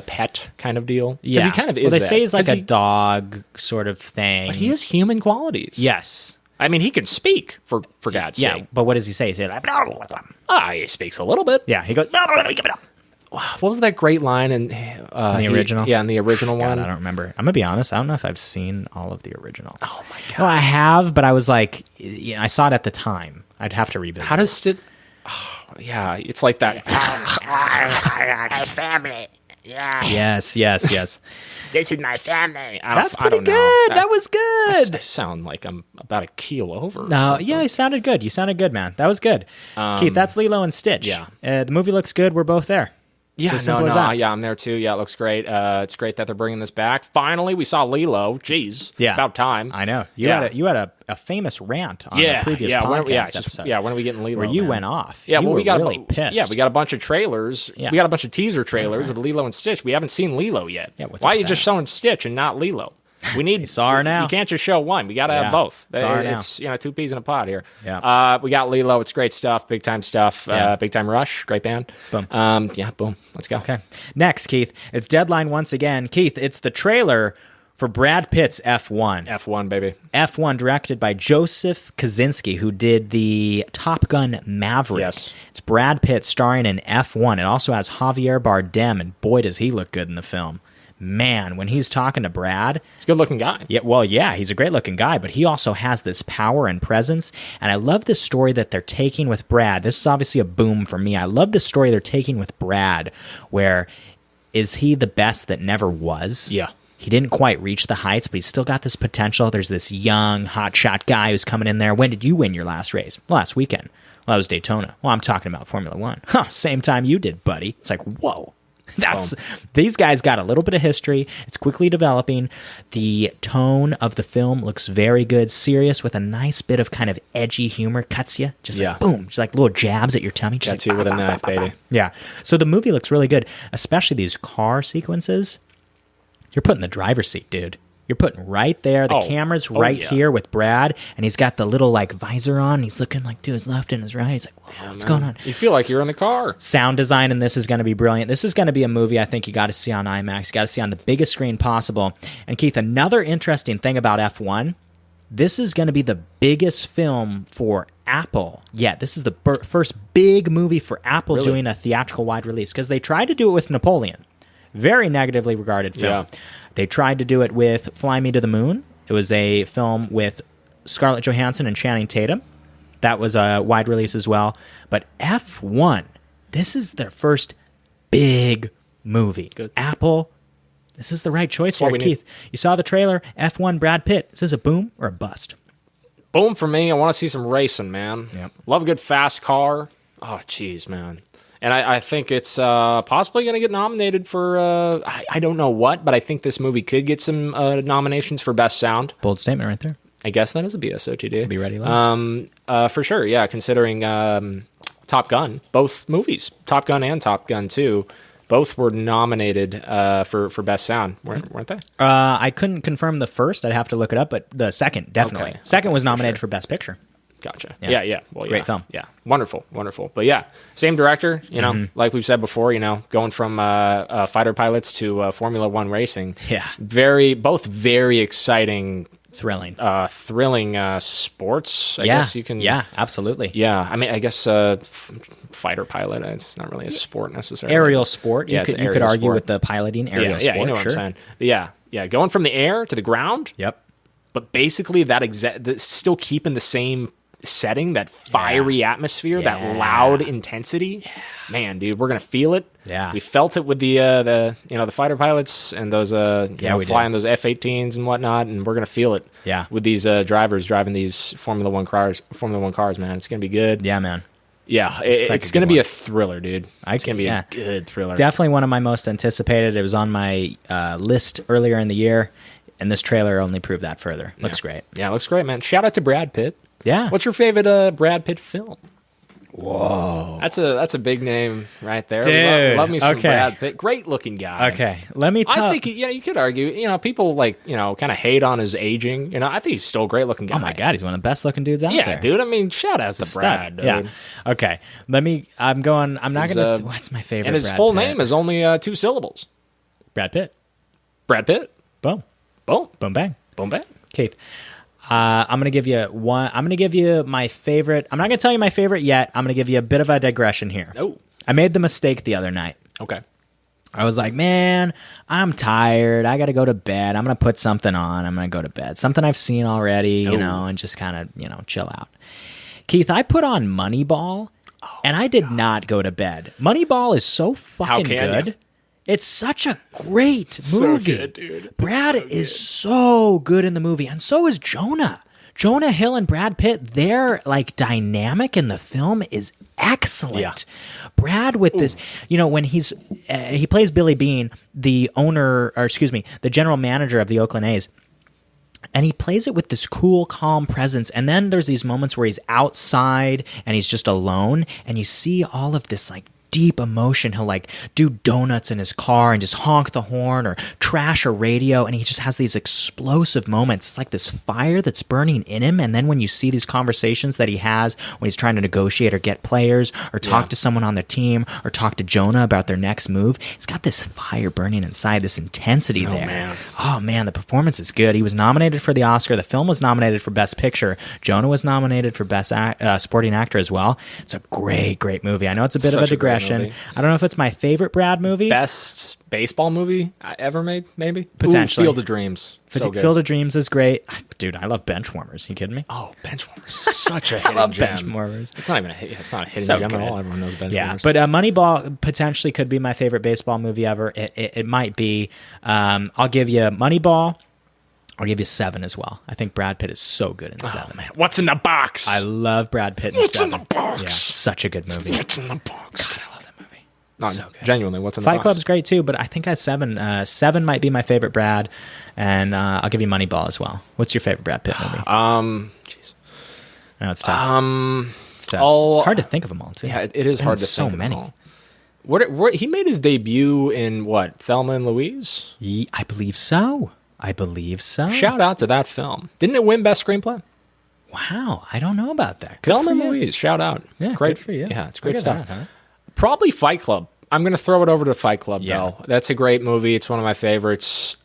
pet kind of deal? Yeah. He kind of is. Well, they say he's like a dog sort of thing. But he has human qualities. Yes. I mean, he can speak, for God's sake. Yeah, but what does he say? He says, he speaks a little bit. yeah, he goes, give it up. What was that great line in the original? Yeah, in the original God, one. I don't remember. I'm going to be honest. I don't know if I've seen all of the original. Oh, my God. No, I have, but I was like, I saw it at the time. I'd have to revisit How does Stitch... Oh, yeah, it's like that. My family. Yeah. Yes. This is my family. That's pretty good. That was good. I sound like I'm about a keel over. No, yeah, you sounded good. You sounded good, man. That was good. Keith, that's Lilo and Stitch. Yeah. The movie looks good. We're both there. Yeah, as simple as that. Yeah, I'm there too. Yeah, it looks great. It's great that they're bringing this back. Finally, we saw Lilo. Jeez, yeah, about time. I know. You had a famous rant on the previous podcast episode. When are we getting Lilo? Where you went off. Yeah, you we got really pissed. Yeah, we got a bunch of trailers. Yeah. We got a bunch of teaser trailers of Lilo and Stitch. We haven't seen Lilo yet. Yeah, what's why up are you with just that? showing Stitch and not Lilo? We need. saw her now. You can't just show one. We got to have both. Saw her now. It's two peas in a pod here. Yeah. We got Lilo. It's great stuff. Big time stuff. Yeah. Big time Rush. Great band. Boom. Boom. Let's go. Okay. Next, Keith. It's Deadline once again. Keith, it's the trailer for Brad Pitt's F1. F1, baby. F1, directed by Joseph Kosinski, who did the Top Gun Maverick. Yes. It's Brad Pitt starring in F1. It also has Javier Bardem, and boy, does he look good in the film. Man, when he's talking to Brad... He's a good-looking guy. Yeah, he's a great-looking guy, but he also has this power and presence, and I love the story that they're taking with Brad. This is obviously a boom for me. I love the story they're taking with Brad, where is he the best that never was? Yeah. He didn't quite reach the heights, but he's still got this potential. There's this young, hotshot guy who's coming in there. When did you win your last race? Last weekend. Well, that was Daytona. Well, I'm talking about Formula One. Huh, same time you did, buddy. It's like, whoa. These guys got a little bit of history. It's quickly developing. The tone of the film looks very good, serious with a nice bit of kind of edgy humor. Cuts you, just like boom, just like little jabs at your tummy. Just Cuts you with a knife, baby. Yeah. So the movie looks really good, especially these car sequences. You're putting the driver's seat, dude. You're putting right there. The camera's right here with Brad, and he's got the little like visor on. He's looking like to his left and his right. He's like, what's going on? You feel like you're in the car. Sound design in this is going to be brilliant. This is going to be a movie I think you got to see on IMAX. You got to see on the biggest screen possible. And Keith, another interesting thing about F1, this is going to be the biggest film for Apple yet. This is the first big movie for Apple doing a theatrical wide release, because they tried to do it with Napoleon. Very negatively regarded film. Yeah. They tried to do it with Fly Me to the Moon. It was a film with Scarlett Johansson and Channing Tatum. That was a wide release as well. But F1, this is their first big movie. Good. Apple, this is the right choice here. Keith, you saw the trailer, F1 Brad Pitt. Is this a boom or a bust? Boom for me. I want to see some racing, man. Yep. Love a good fast car. Oh, jeez, man. And I think it's possibly going to get nominated for, I don't know what, but I think this movie could get some nominations for Best Sound. Bold statement right there. I guess that is a BSOTD. Be ready, lad. For sure, yeah, considering Top Gun, both movies, Top Gun and Top Gun 2, both were nominated for Best Sound, weren't they? I couldn't confirm the first. I'd have to look it up, but the second, definitely. Okay. Second was nominated for Best Picture. Gotcha. Yeah. Well, great film. Yeah. Wonderful. But yeah, same director, like we've said before, going from fighter pilots to Formula One racing. Yeah. Both very exciting. Thrilling sports, I guess you can. Yeah, absolutely. Yeah. I mean, I guess fighter pilot, it's not really a sport necessarily. Aerial sport. Yeah, you could argue with the piloting aerial sport. Yeah, you know what I'm saying. But yeah, going from the air to the ground. Yep. But basically that's still keeping the same setting, that fiery atmosphere, that loud intensity. Man, dude, we're gonna feel it. Yeah, we felt it with the fighter pilots and those flying those F-18s and whatnot, and we're gonna feel it. Yeah, with these drivers driving these Formula One cars, man. It's gonna be good. Yeah, man. Yeah, it's gonna be a thriller, dude. It's gonna be a good thriller. Definitely one of my most anticipated. It was on my list earlier in the year, and this trailer only proved that further. Looks great. Yeah, it looks great, man. Shout out to Brad Pitt. Yeah. What's your favorite Brad Pitt film? Whoa. That's a big name right there. Dude, love me some Brad Pitt. Great looking guy. Okay. Let me tell I think you could argue, people kind of hate on his aging. I think he's still a great looking guy. Oh my God, he's one of the best looking dudes out there. Yeah, dude. I mean, shout out to Brad. Dude. Yeah. Okay. I'm not going to what's my favorite? And his full name is only 2 syllables. Brad Pitt. Brad Pitt. Boom. Boom. Boom bang. Boom bang. Keith. I'm going to give you one. I'm going to give you my favorite. I'm not going to tell you my favorite yet. I'm going to give you a bit of a digression here. Oh. I made the mistake the other night. Okay. I was like, man, I'm tired. I got to go to bed. I'm going to put something on. I'm going to go to bed. Something I've seen already, and just kind of, chill out. Keith, I put on Moneyball, and I did not go to bed. Moneyball is so fucking good. You? It's such a great movie. So good, dude. Brad is so good in the movie, and so is Jonah. Jonah Hill and Brad Pitt, their dynamic in the film is excellent. Yeah. Brad with this, when he plays Billy Beane, the general manager of the Oakland A's. And he plays it with this cool, calm presence. And then there's these moments where he's outside and he's just alone, and you see all of this deep emotion. He'll do donuts in his car and just honk the horn or trash a radio, and he just has these explosive moments. It's like this fire that's burning in him, and then when you see these conversations that he has when he's trying to negotiate or get players or talk to someone on their team or talk to Jonah about their next move, he's got this fire burning inside, this intensity there. Oh man, the performance is good. He was nominated for the Oscar. The film was nominated for Best Picture. Jonah was nominated for Best Supporting Actor as well. It's a great movie. I know it's a bit of a digression. I don't know if it's my favorite Brad movie. Best baseball movie I ever made, maybe? Potentially. Field of Dreams. So good. Field of Dreams is great. Dude, I love Benchwarmers. You kidding me? Oh, Benchwarmers. Such a hidden I love gem. Benchwarmers. It's not even it's not a hidden so gem good. at all. Everyone knows Benchwarmers. Yeah, but Moneyball potentially could be my favorite baseball movie ever. It might be. I'll give you Moneyball. I'll give you 7 as well. I think Brad Pitt is so good in 7. Man. What's in the box? I love Brad Pitt in 7. What's in the box? Yeah, such a good movie. What's in the box? God, I love that movie. No, So good. genuinely, what's in the Fight box? Club's great too, but I think I have 7. 7 might be my favorite Brad, and I'll give you Moneyball as well. What's your favorite Brad Pitt movie? Jeez. I know it's tough. It's tough. Oh, It's hard to think of them all too. Yeah, it There's is hard been to so think of many. them all. What he made his debut in what? Thelma and Louise. I believe so. Shout out to that film. Didn't it win Best Screenplay? Wow, I don't know about that. Good Thelma for and you. Louise. Shout out. Yeah, Great good for you. Yeah, it's great Look at stuff. that, huh? Probably Fight Club. I'm going to throw it over to Fight Club, Yeah. though. That's a great movie. It's one of my favorites.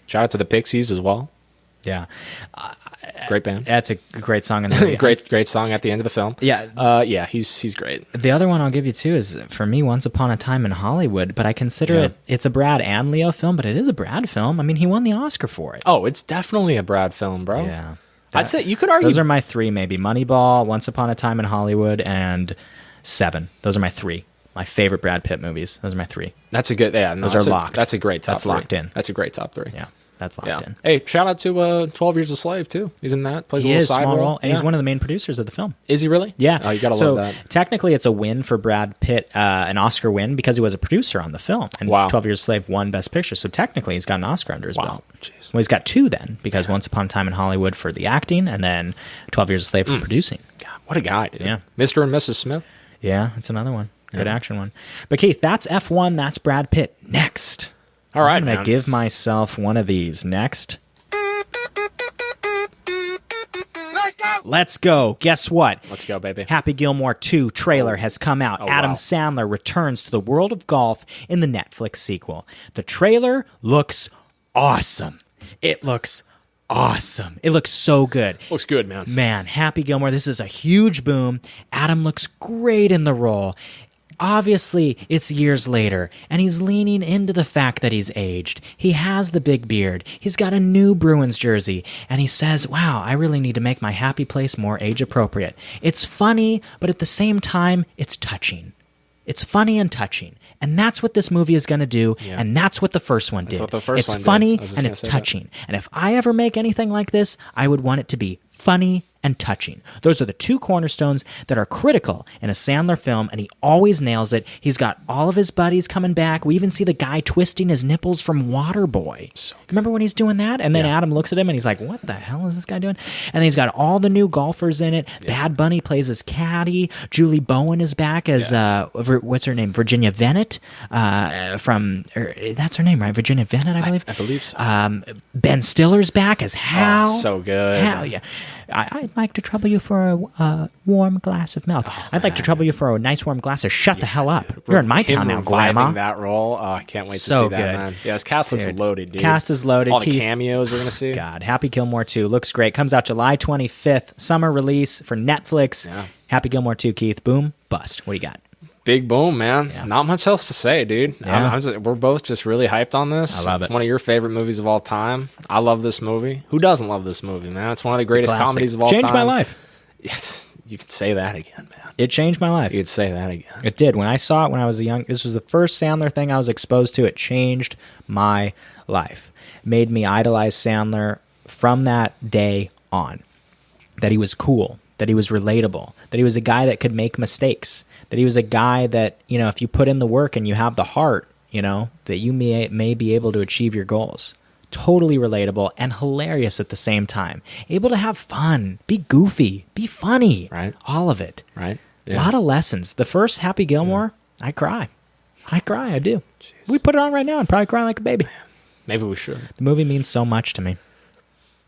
Shout out to the Pixies as well. Yeah, Great band. that's a great song in the movie. great song at the end of the film. Yeah. He's great. The other one I'll give you too is, for me, Once Upon a Time in Hollywood, but I consider it's a Brad and Leo film, but it is a Brad film. I mean, he won the Oscar for it. Oh, it's definitely a Brad film, bro. Yeah. I'd say you could argue. Those are my 3, maybe. Moneyball, Once Upon a Time in Hollywood, and Seven. Those are my 3. My favorite Brad Pitt movies. Those are my 3. That's a good. Yeah, no, Those are locked. That's a great top. That's 3. locked in. That's a great top 3. Yeah, that's locked Yeah. in. Hey, shout out to 12 Years a Slave too. He's in that. Plays a He little is side small role. role, and Yeah. he's one of the main producers of the film. Is he really? Yeah. Oh, you gotta so love that. technically, it's a win for Brad Pitt, an Oscar win, because he was a producer on the film. And Wow. 12 Years a Slave won Best Picture. So technically, he's got an Oscar under his Wow. belt. Jeez. Well, he's got 2 then, because Once Upon a Time in Hollywood for the acting, and then 12 Years a Slave for producing. God, what a guy, dude. Yeah. Mr. and Mrs. Smith. Yeah, it's another one. Good action one. But Keith, that's F1. That's Brad Pitt. Next. All right, I'm going to man. give myself one of these. Next. Let's go. Guess what? Let's go, baby. Happy Gilmore 2 trailer has come out. Oh, Adam wow. Sandler returns to the world of golf in the Netflix sequel. The trailer looks awesome. It looks awesome. It looks so good. Looks good, man. Man, Happy Gilmore, this is a huge boom. Adam looks great in the role. Obviously, it's years later, and he's leaning into the fact that he's aged. He has the big beard. He's got a new Bruins jersey, and he says, wow, I really need to make my happy place more age appropriate. It's funny, but at the same time, it's touching. It's funny and touching. And that's what this movie is going to do, Yeah. and that's what the first one did. what the first one It's did. funny I was just and gonna it's say that. touching. And if I ever make anything like this, I would want it to be funny and touching. Those are the 2 cornerstones that are critical in a Sandler film, and he always nails it. He's got all of his buddies coming back. We even see the guy twisting his nipples from Waterboy. Remember when he's doing that? And then Yeah. Adam looks at him and he's like, what the hell is this guy doing? And then he's got all the new golfers in it. Bad Bunny plays as caddy. Julie Bowen is back as, what's her name? Virginia Venet that's her name, right? Virginia Venet, I believe. I believe so. Ben Stiller's back as Hal. so good. Hal, yeah. I'd like to trouble you for a warm glass of milk. I'd like to trouble you for a nice warm glass of shut the hell up. You're in my town now, reviving Grandma. that role. Oh, I can't wait to So see that, good. man. Yeah, his cast looks Dude, loaded, dude. cast is loaded. All the Keith- cameos we're going to see. God, Happy Gilmore 2 looks great. Comes out July 25th. Summer release for Netflix. Yeah. Happy Gilmore 2, Keith. Boom, bust. What do you got? Big boom, man. Not much else to say, dude. Yeah. We're both just really hyped on this. I love It's it. one of your favorite movies of all time. I love this movie. Who doesn't love this movie, man? It's one of the greatest Classic. comedies of all Changed time. my life. Yes, you could say that again, man. It changed my life. You could say that again. It did. When I saw it when I was young, this was the first Sandler thing I was exposed to. It changed my life. Made me idolize Sandler from that day on. That he was cool, that he was relatable, that he was a guy that could make mistakes, that he was a guy that, you know, if you put in the work and you have the heart, you know, that you may be able to achieve your goals. Totally relatable and hilarious at the same time. Able to have fun, be goofy, be funny. Right. All of it. Right? A lot of lessons. The first Happy Gilmore, I cry. I do. We put it on right now and probably cry like a baby. Maybe we should. The movie means so much to me.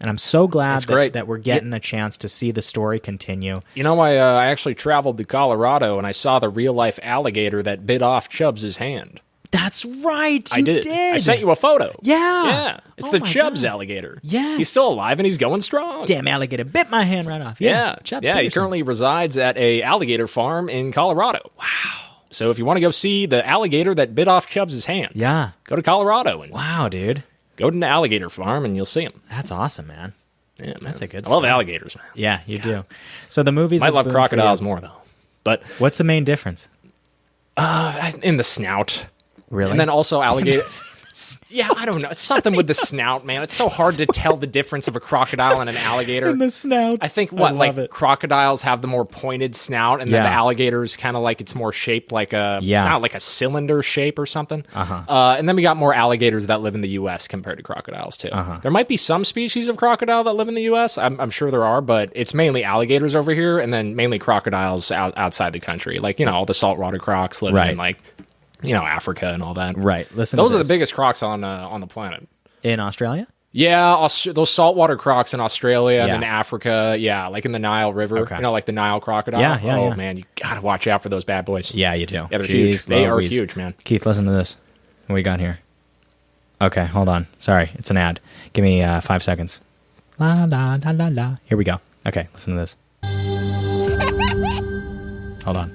And I'm so glad That's great. that we're getting a chance to see the story continue. You know, I actually traveled to Colorado and I saw the real life alligator that bit off Chubbs' hand. That's right. I did. I sent you a photo. Yeah. Yeah. It's Oh the my Chubbs God. alligator. Yes. He's still alive and he's going strong. Damn alligator bit my hand right off. Yeah. Chubbs He Peterson. currently resides at a alligator farm in Colorado. Wow. So if you want to go see the alligator that bit off Chubbs' hand, Yeah. go to Colorado and Wow, dude. go to an alligator farm and you'll see him. That's awesome, man. Yeah, man. That's a good I love story. alligators, man. Yeah, you do. So the movie's Might a love boom for you. crocodiles more though. But What's the main difference? in the snout. Really? And then also alligator. Yeah, I don't know. It's something with the snout, man. It's so hard to tell the difference of a crocodile and an alligator. In the snout. I think love it. crocodiles have the more pointed snout, and then the alligators kind of like it's more shaped like not like a cylinder shape or something. And then we got more alligators that live in the U.S. compared to crocodiles too. There might be some species of crocodile that live in the U.S. I'm sure there are, but it's mainly alligators over here, and then mainly crocodiles outside the country. Like all the saltwater crocs living in like Africa and all that. Right. Listen. Those are the biggest crocs on the planet. In Australia? Yeah, those saltwatter crocs in Australia and in Africa. Yeah, like in the Nile River. Okay. Like the Nile crocodile. Yeah. Man, you gotta watch out for those bad boys. Yeah, you do. Yeah, they're huge. They are huge, man. Keith, listen to this. What we got here? Okay, hold on. Sorry, it's an ad. Give me 5 seconds. La la la la la. Here we go. Okay, listen to this. Hold on.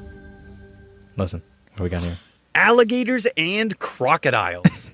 Listen. What do we got here? Alligators and crocodiles.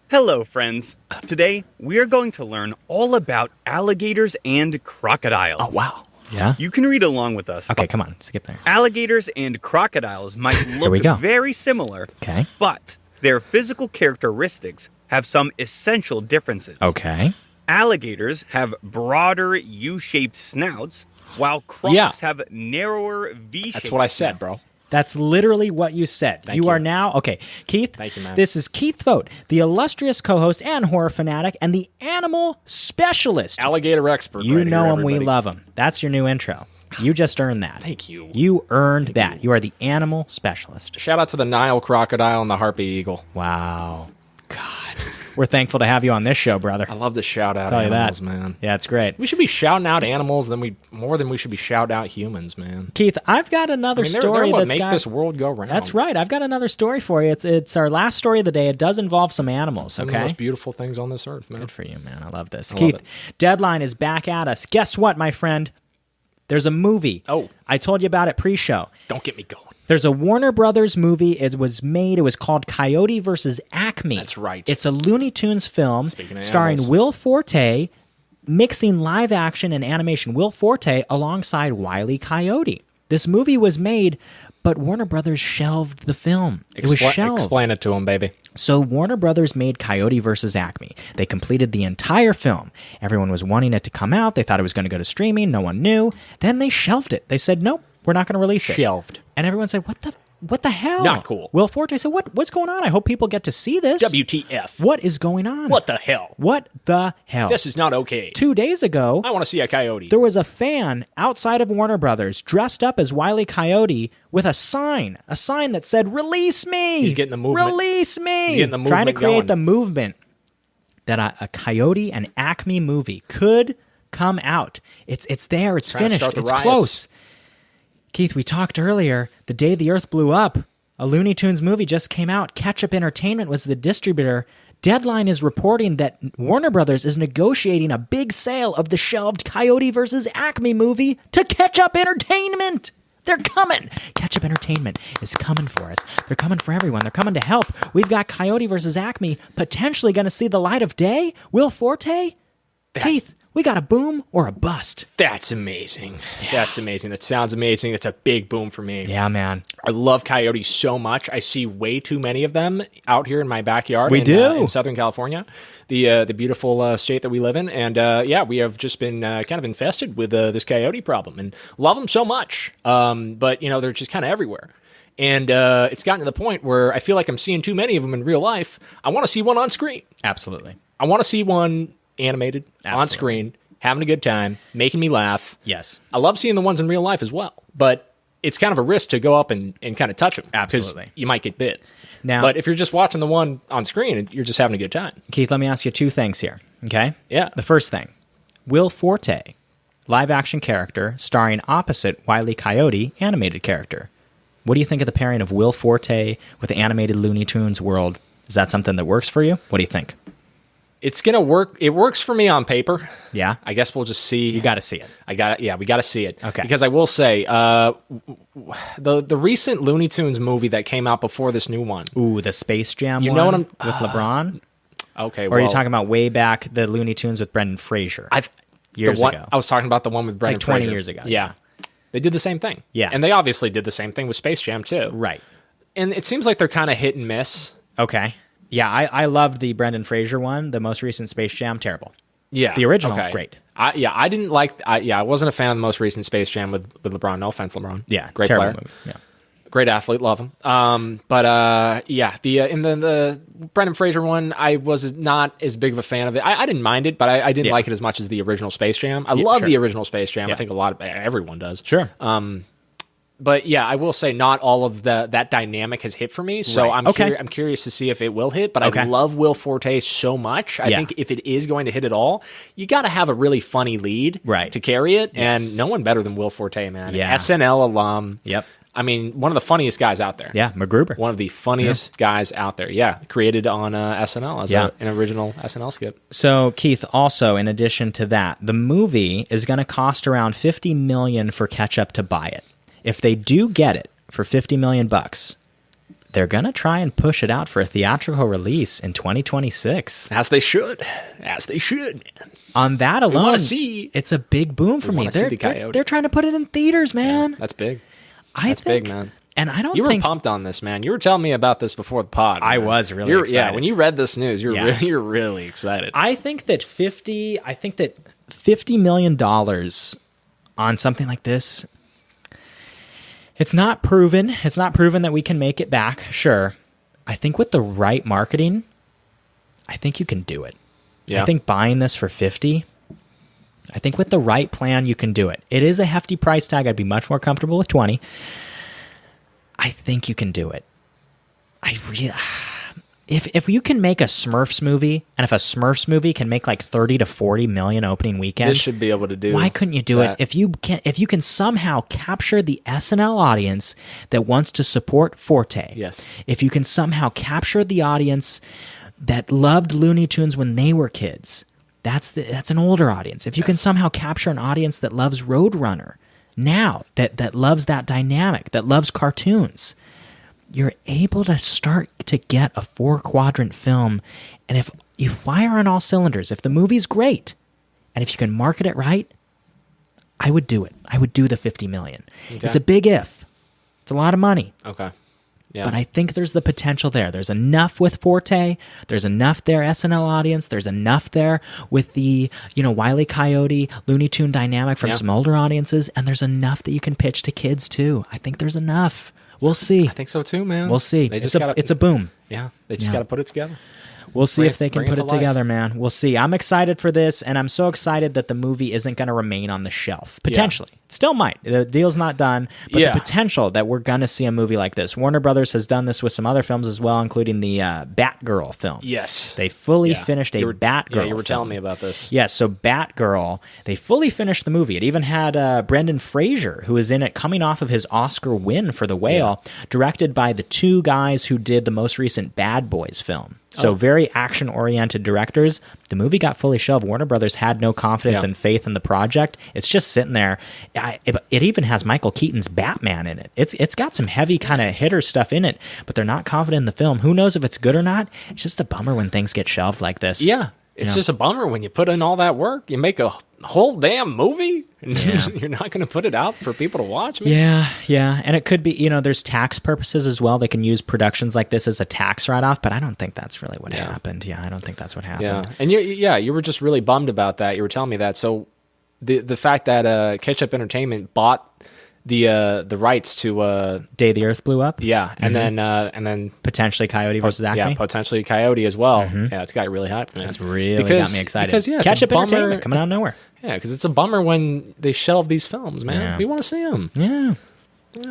Hello, friends. Today, we are going to learn all about alligators and crocodiles. Oh, wow. Yeah? You can read along with us. Okay, come on. Skip there. Alligators and crocodiles might we look go. very similar, Okay. but their physical characteristics have some essential differences. Okay. Alligators have broader U-shaped snouts, while crocs have narrower V-shaped That's what I said, bro. snouts. That's literally what you said. Thank you. Are now... Okay, Keith. Thank you, man. This is Keith Vogt, the illustrious co-host and horror fanatic and the animal specialist. Alligator expert. You right know here, him, we everybody. love him. That's your new intro. You just earned that. Thank you. You earned that. You are the animal specialist. Shout out to the Nile crocodile and the harpy eagle. Wow. God. We're thankful to have you on this show, brother. I love to shout out Tell you animals, that. man. Yeah, it's great. We should be shouting out animals more than we should be shouting out humans, man. Keith, I've got another They're story what that's make got... this world go round. That's right. I've got another story for you. It's our last story of the day. It does involve some animals, One of the okay? most beautiful things on this earth, man. Good for you, man. I love this. love Keith, it. Deadline is back at us. Guess what, my friend? There's a movie. Oh. I told you about it pre-show. Don't get me going. There's a Warner Brothers movie. It was called Coyote versus Acme. That's right. It's a Looney Tunes film Speaking of starring animals. Will Forte, mixing live action and animation. Will Forte alongside Wile E. Coyote. This movie was made, but Warner Brothers shelved the film. It was shelved. Explain it to him, baby. So Warner Brothers made Coyote versus Acme. They completed the entire film. Everyone was wanting it to come out. They thought it was going to go to streaming. No one knew. Then they shelved it. They said, nope, we're not going to release it. Shelved. And everyone said, what the hell? Not cool. Will Forte said, what's going on? I hope people get to see this. WTF. What is going on? What the hell? What the hell? This is not okay. 2 days ago, I want to see a coyote. there was a fan outside of Warner Brothers dressed up as Wile E. Coyote with a sign that said, release me. He's getting the movement. Release me. He's getting the Trying to movement create going. the movement that a Coyote and Acme movie could come out. It's there. It's Trying to finished. start the It's riots. close. Keith, we talked earlier. The day the Earth blew up, a Looney Tunes movie just came out. Ketchup Entertainment was the distributor. Deadline is reporting that Warner Brothers is negotiating a big sale of the shelved Coyote versus Acme movie to Ketchup Entertainment. They're coming. Ketchup Entertainment is coming for us. They're coming for everyone. They're coming to help. We've got Coyote versus Acme potentially going to see the light of day. Will Forte? Keith, we got a boom or a bust. That's amazing. That's amazing. That sounds amazing. That's a big boom for me. Yeah, man. I love coyotes so much. I see way too many of them out here in my backyard. We do. In Southern California, the beautiful state that we live in. And we have just been kind of infested with this coyote problem and love them so much. But, they're just kind of everywhere. And it's gotten to the point where I feel like I'm seeing too many of them in real life. I want to see one on screen. Absolutely. I want to see one animated on Absolutely. screen, having a good time, making me laugh. Yes. I love seeing the ones in real life as well, but it's kind of a risk to go up and kind of touch them. Absolutely. You might get bit. Now, But if you're just watching the one on screen, you're just having a good time. Keith, let me ask you two things here, okay? Yeah. The first thing, Will Forte, live-action character starring opposite Wile E. Coyote, animated character. What do you think of the pairing of Will Forte with the animated Looney Tunes world? Is that something that works for you? What do you think? It's going to work. It works for me on paper. Yeah? I guess we'll just see. You got to see it. We got to see it. Okay. Because I will say, the recent Looney Tunes movie that came out before this new one. Ooh, the Space Jam You one know what with LeBron? Okay, Or are you talking about way back, the Looney Tunes with Brendan Fraser? Years ago. I was talking about the one with Brendan like 20 Fraser. years ago, Yeah. They did the same thing. Yeah. And they obviously did the same thing with Space Jam, too. Right. And it seems like they're kind of hit and miss. Okay. Yeah, I loved the Brendan Fraser one. The most recent Space Jam, terrible. Yeah. The original, great. I didn't like... I wasn't a fan of the most recent Space Jam with LeBron. No offense, LeBron. Yeah, great terrible player. movie. Yeah. Great athlete, love him. In the Brendan Fraser one, I was not as big of a fan of it. I didn't mind it, but I didn't like it as much as the original Space Jam. I love the original Space Jam. I think everyone does. Sure. But yeah, I will say not all of that dynamic has hit for me. So Right. I'm curious to see if it will hit. But I love Will Forte so much. I think if it is going to hit at all, you got to have a really funny lead to carry it. Yes. And no one better than Will Forte, man. Yeah. SNL alum. Yep. I mean, one of the funniest guys out there. Yeah, MacGruber. One of the funniest guys out there. Yeah, created on SNL as an original SNL skit. So, Keith, also, in addition to that, the movie is going to cost around $50 million for Ketchup to buy it. If they do get it for $50 million, they're going to try and push it out for a theatrical release in 2026. As they should. As they should, man. On that alone, it's a big boom for me. They're trying to put it in theaters, man. Yeah, that's big. That's big, man. And I don't You think... were pumped on this, man. You were telling me about this before the pod. I man. was really excited. Yeah, when you read this news, you're really excited. I think that $50 million on something like this, it's not proven. It's not proven that we can make it back. Sure. I think with the right marketing, I think you can do it. Yeah. I think buying this for 50, I think with the right plan, you can do it. It is a hefty price tag. I'd be much more comfortable with 20. I think you can do it. If you can make a Smurfs movie, and if a Smurfs movie can make like 30 to 40 million opening weekend, this should be able to do. Why couldn't you do it? If you can somehow capture the SNL audience that wants to support Forte, yes. If you can somehow capture the audience that loved Looney Tunes when they were kids, that's an older audience. If you can somehow capture an audience that loves Roadrunner now, that loves that dynamic, that loves cartoons, you're able to start to get a 4-quadrant film. And if you fire on all cylinders, if the movie's great, and if you can market it right, I would do it. I would do the $50 million. Okay. It's a big if. It's a lot of money. Okay. Yeah. But I think there's the potential there. There's enough with Forte. There's enough there SNL audience. There's enough there with the, Wile E. Coyote, Looney Tune dynamic from some older audiences. And there's enough that you can pitch to kids too. I think there's enough. We'll see. I think so too, man. We'll see. It's a boom. Yeah. They just got to put it together. We'll see if they can put it together, man. We'll see. I'm excited for this, and I'm so excited that the movie isn't going to remain on the shelf. Potentially. Yeah. It still might. The deal's not done, but the potential that we're going to see a movie like this. Warner Brothers has done this with some other films as well, including the Batgirl film. Yes. They fully finished a Batgirl film. Yeah, you were telling me about this. Yes, so Batgirl, they fully finished the movie. It even had Brendan Fraser, who is in it, coming off of his Oscar win for The Whale, directed by the two guys who did the most recent Bad Boys film. So very action-oriented directors. The movie got fully shelved. Warner Brothers had no confidence and faith in the project. It's just sitting there. It even has Michael Keaton's Batman in it. It's got some heavy kind of hitter stuff in it, but they're not confident in the film. Who knows if it's good or not? It's just a bummer when things get shelved like this. Yeah. It's just a bummer when you put in all that work. You make a whole damn movie, and you're not going to put it out for people to watch. Man. Yeah. And it could be, there's tax purposes as well. They can use productions like this as a tax write-off, but I don't think that's really what happened. Yeah, I don't think that's what happened. Yeah, and you were just really bummed about that. You were telling me that. So the fact that Ketchup Entertainment bought the rights to Day the Earth Blew Up. Yeah, and then potentially Coyote versus Acme. Yeah, potentially Coyote as well. Yeah, it's got really hyped, man. It's really got me excited. Because Ketchup Entertainment coming out of nowhere. Yeah, because it's a bummer when they shelve these films, man. Yeah. We want to see them. Yeah.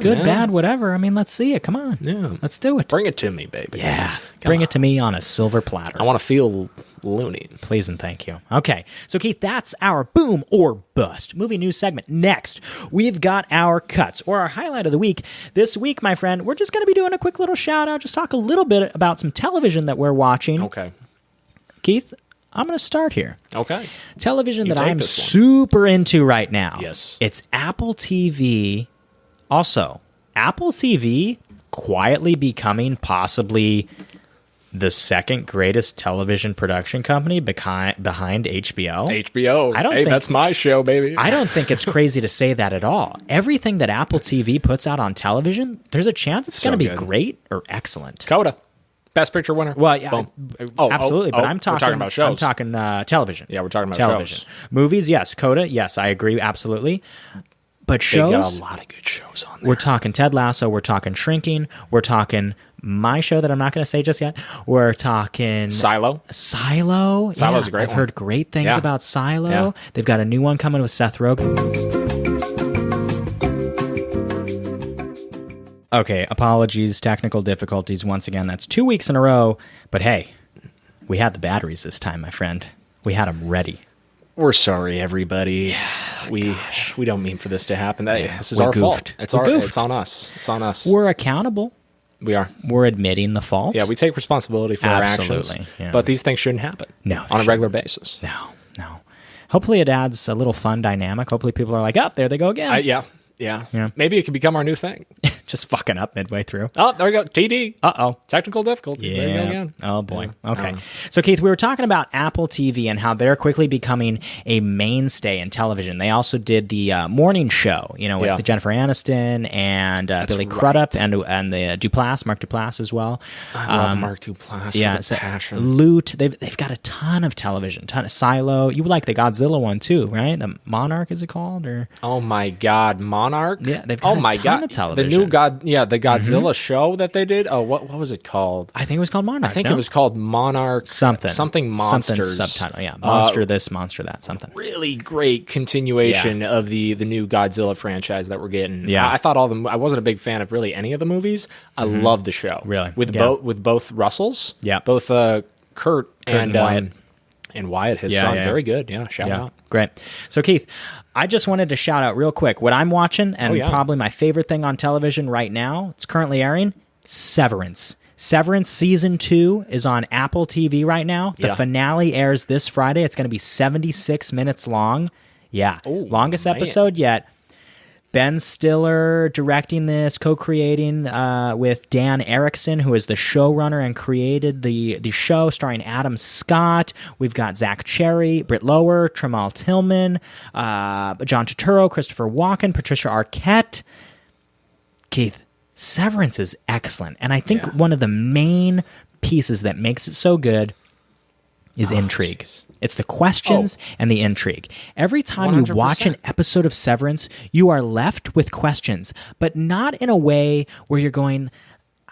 Good, man. Bad, whatever. I mean, let's see it. Come on. Yeah. Let's do it. Bring it to me, baby. Yeah. Bring it to me on a silver platter. I want to feel loony. Please and thank you. Okay. So, Keith, that's our boom or bust movie news segment. Next, we've got our cuts or our highlight of the week. This week, my friend, we're just going to be doing a quick little shout out, just talk a little bit about some television that we're watching. Okay. Keith, I'm going to start here. Okay. Television that I'm super into right now. Yes. It's Apple TV. Also, Apple TV quietly becoming possibly the second greatest television production company behind HBO. HBO. That's my show, baby. I don't think it's crazy to say that at all. Everything that Apple TV puts out on television, there's a chance it's going to be great or excellent. Coda. Best Picture winner. Well, yeah, Boom. absolutely. But I'm we're talking about shows. I'm talking television. Yeah, we're talking about television. shows. Movies, yes. Coda, yes. I agree, absolutely. But They shows, got a lot of good shows on there. we're talking Ted Lasso. We're talking Shrinking. We're talking my show that I'm not going to say just yet. We're talking Silo. Silo. Silo's a great I've one. heard great things Yeah. about Silo. Yeah. They've got a new one coming with Seth Rogen. Okay, apologies, technical difficulties once again. That's 2 weeks in a row. But hey, we had the batteries this time, my friend. We had them ready. We're sorry, everybody. We don't mean for this to happen. This is we our fault. goofed. We goofed. It's on us. It's on us. We're accountable. We are. We're admitting the fault. Yeah, we take responsibility for our actions. Absolutely, yeah. But these things shouldn't happen. No, they on a regular basis. No. Hopefully it adds a little fun dynamic. Hopefully people are like, oh, there they go again. Yeah. Yeah. Maybe it could become our new thing. Just fucking up midway through. Oh, there we go. TD. Uh-oh. Technical difficulties. There you go again. Oh, boy. Yeah. Okay. So, Keith, we were talking about Apple TV and how they're quickly becoming a mainstay in television. They also did the morning show, with Jennifer Aniston and Billy Crudup and the Mark Duplass as well. I love Mark Duplass with a passion. Loot. They've got a ton of television, ton of Silo. You would like the Godzilla one, too, right? The Monarch, is it called? Or Oh, my God. Monarch? Yeah, they've got a ton of television. The new the Godzilla show that they did. Oh, what was it called? I think it was called Monarch. I think it was called Monarch something Monsters. Something subtitle, yeah. Monster this, monster that, something. Really great continuation of the new Godzilla franchise that we're getting. Yeah. I thought I wasn't a big fan of really any of the movies. I loved the show. Really? With Yeah. both Russells. Yeah. Both Kurt and Wyatt. And Wyatt, his son. Yeah. Very good. Yeah. Shout out. Great. So, Keith, I just wanted to shout out real quick what I'm watching, and probably my favorite thing on television right now, it's currently airing, Severance. Severance Season 2 is on Apple TV right now. The finale airs this Friday. It's going to be 76 minutes long. Yeah. Ooh, longest man. episode yet. Ben Stiller directing this, co-creating with Dan Erickson, who is the showrunner and created the show, starring Adam Scott. We've got Zach Cherry, Britt Lower, Tremal Tillman, John Turturro, Christopher Walken, Patricia Arquette. Keith, Severance is excellent. And I think one of the main pieces that makes it so good is intrigue. Geez. It's the questions and the intrigue. Every time 100%. you watch an episode of Severance, you are left with questions, but not in a way where you're going,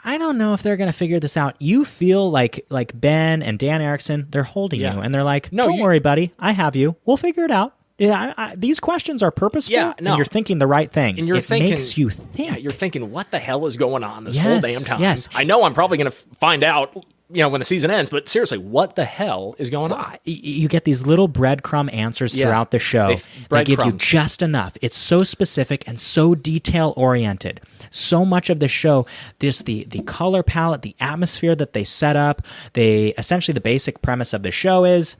I don't know if they're going to figure this out. You feel like Ben and Dan Erickson, they're holding you, and they're like, don't worry, buddy. I have you. We'll figure it out. Yeah, these questions are purposeful, and you're thinking the right things. And it makes you think. Yeah, you're thinking, what the hell is going on this whole damn time? Yes. I know I'm probably going to find out, when the season ends, but seriously, what the hell is going on? You get these little breadcrumb answers throughout the show. They give you just enough. It's so specific and so detail-oriented. So much of the show, the color palette, the atmosphere that they set up, essentially the basic premise of the show is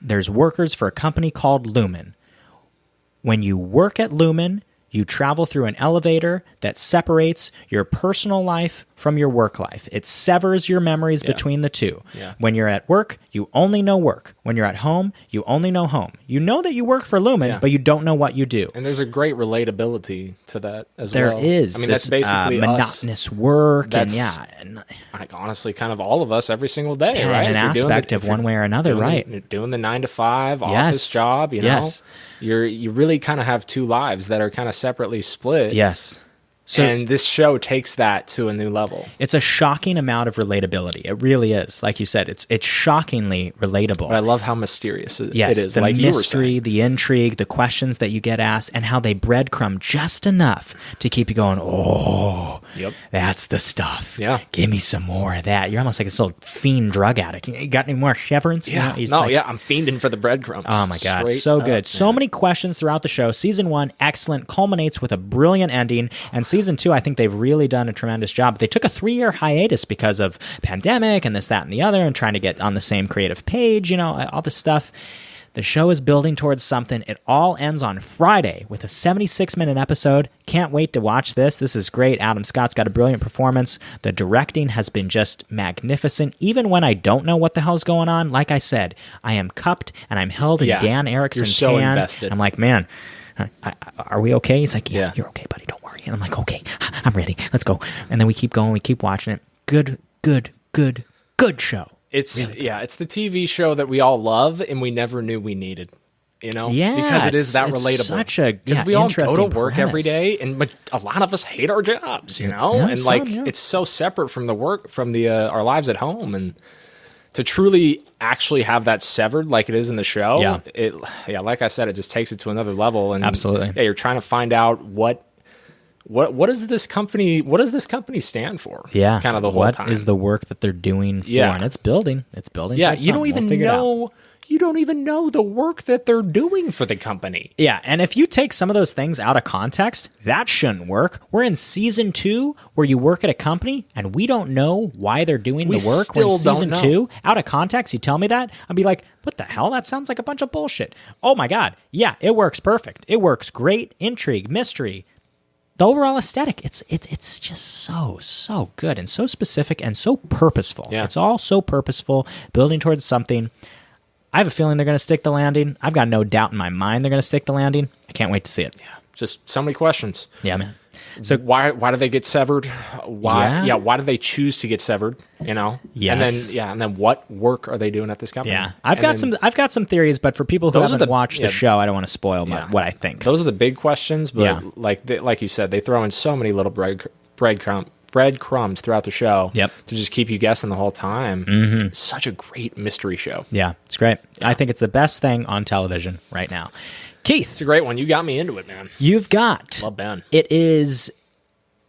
there's workers for a company called Lumen. When you work at Lumen, you travel through an elevator that separates your personal life from your work life. It severs your memories between the two. Yeah. When you're at work, you only know work. When you're at home, you only know home. You know that you work for Lumen, but you don't know what you do. And there's a great relatability to that as There well. is. I mean, this, that's basically monotonous work. That's, and like, honestly, kind of all of us every single day, Yeah, right? an If you're doing aspect of one way or another, right. You're doing the 9 to 5 office job, you really kind of have two lives that are kind of separately split. Yes. And this show takes that to a new level. It's a shocking amount of relatability. It really is. Like you said, it's shockingly relatable. But I love how mysterious it is. The like mystery, you were saying. the intrigue, the questions that you get asked, and how they breadcrumb just enough to keep you going, oh, that's the stuff. Yeah. Give me some more of that. You're almost like a little fiend drug addict. You got any more Severance? Yeah. I'm fiending for the breadcrumbs. Oh my God, Straight so up, good. So man. many questions throughout the show. Season 1, excellent, culminates with a brilliant ending. And Season 2, I think they've really done a tremendous job. They took a 3-year hiatus because of pandemic and this, that, and the other, and trying to get on the same creative page, all this stuff. The show is building towards something. It all ends on Friday with a 76-minute episode. Can't wait to watch this. This is great. Adam Scott's got a brilliant performance. The directing has been just magnificent. Even when I don't know what the hell's going on, like I said, I am cupped and I'm held in Dan Erickson's You're so hand. invested. I'm like, man, are we okay? He's like, yeah, you're okay, buddy. Don't worry. And I'm like, okay, I'm ready. Let's go. And then we keep going. We keep watching it. Good good show. It's it's the TV show that we all love and we never knew we needed. Yeah, because it is that it's relatable. Such a because we all go to interesting work every premise. day, and a lot of us hate our jobs, and it's so separate from the work, from the our lives at home, and to truly actually have that severed like it is in the show, like I said, it just takes it to another level. And absolutely, you're trying to find out what does this company stand for? Yeah, kind of the whole time. What is the work that they're doing for? Yeah, and it's building. Yeah, you don't even know. You don't even know the work that they're doing for the company. Yeah, and if you take some of those things out of context, that shouldn't work. We're in season 2 where you work at a company and we don't know why they're doing the work. We're in season 2, out of context, you tell me that, I'd be like, what the hell? That sounds like a bunch of bullshit. Oh my God. Yeah, it works perfect. It works great. Intrigue, mystery. The overall aesthetic, it's just so good and so specific and so purposeful. Yeah. It's all so purposeful, building towards something. I have a feeling they're going to stick the landing. I've got no doubt in my mind they're going to stick the landing. I can't wait to see it. Yeah, just so many questions. Yeah, man. So why do they get severed? Why do they choose to get severed? Yes. And then what work are they doing at this company? Yeah, I've got some theories, but for people who haven't watched the show, I don't want to spoil what I think. Those are the big questions, but like you said, they throw in so many little breadcrumbs throughout the show to just keep you guessing the whole time. Mm-hmm. It's such a great mystery show. Yeah, it's great. Yeah. I think it's the best thing on television right now. Keith. It's a great one. You got me into it, man. You've got... Love Ben. It is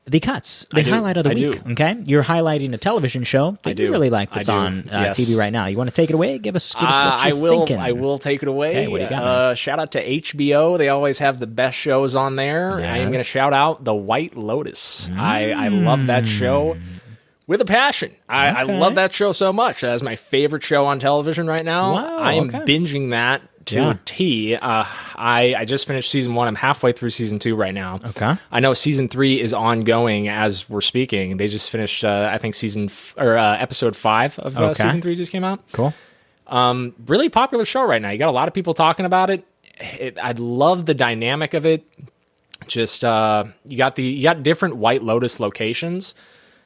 the cuts, the highlight of the week. Okay? You're highlighting a television show that you really like that's on TV right now. You want to take it away? Give us what you're thinking. I will take it away. Okay, what do you got, shout out to HBO. They always have the best shows on there. Yes. I am going to shout out The White Lotus. I love that show with a passion. I love that show so much. That's my favorite show on television right now. Wow, I am binging that to a T. I just finished season 1. I'm halfway through season 2 right now. Okay. I know season 3 is ongoing as we're speaking. They just finished, I think, episode 5 of season 3 just came out. Cool. Really popular show right now. You got a lot of people talking about it. I love the dynamic of it. Just you got different White Lotus locations.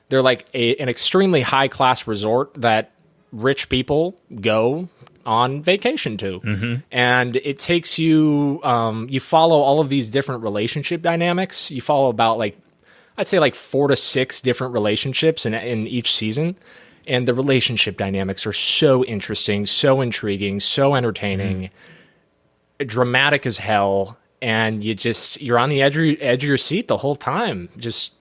They're like an extremely high class resort that rich people go on vacation to. And it takes you, you follow all of these different relationship dynamics. You follow about I'd say 4 to 6 different relationships in each season. And the relationship dynamics are so interesting, so intriguing, so entertaining, dramatic as hell. And you're on the edge of your seat the whole time. Just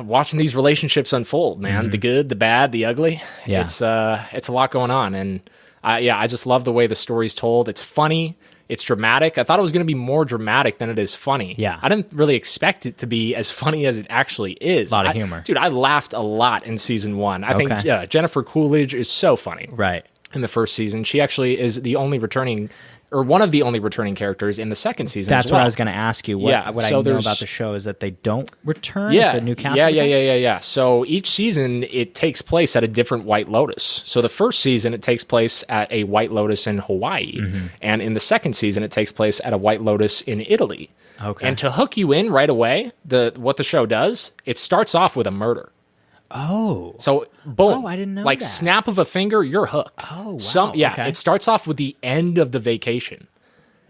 watching these relationships unfold, man. The good, the bad, the ugly. Yeah. It's a lot going on. And I just love the way the story's told. It's funny. It's dramatic. I thought it was going to be more dramatic than it is funny. Yeah. I didn't really expect it to be as funny as it actually is. A lot of humor. Dude, I laughed a lot in season 1. I think Jennifer Coolidge is so funny. Right. In the first season. She actually is the only returning, or one of the only returning characters in the second season. That's as well. what I was going to ask you. What I know about the show is that they don't return. Yeah, Is it new cast yeah. So each season it takes place at a different White Lotus. So the first season it takes place at a White Lotus in Hawaii, and in the second season it takes place at a White Lotus in Italy. Okay. And to hook you in right away, what the show does, it starts off with a murder. Oh. So boom. Oh, I didn't know like that. snap of a finger, you're hooked. Oh, wow. Okay. It starts off with the end of the vacation.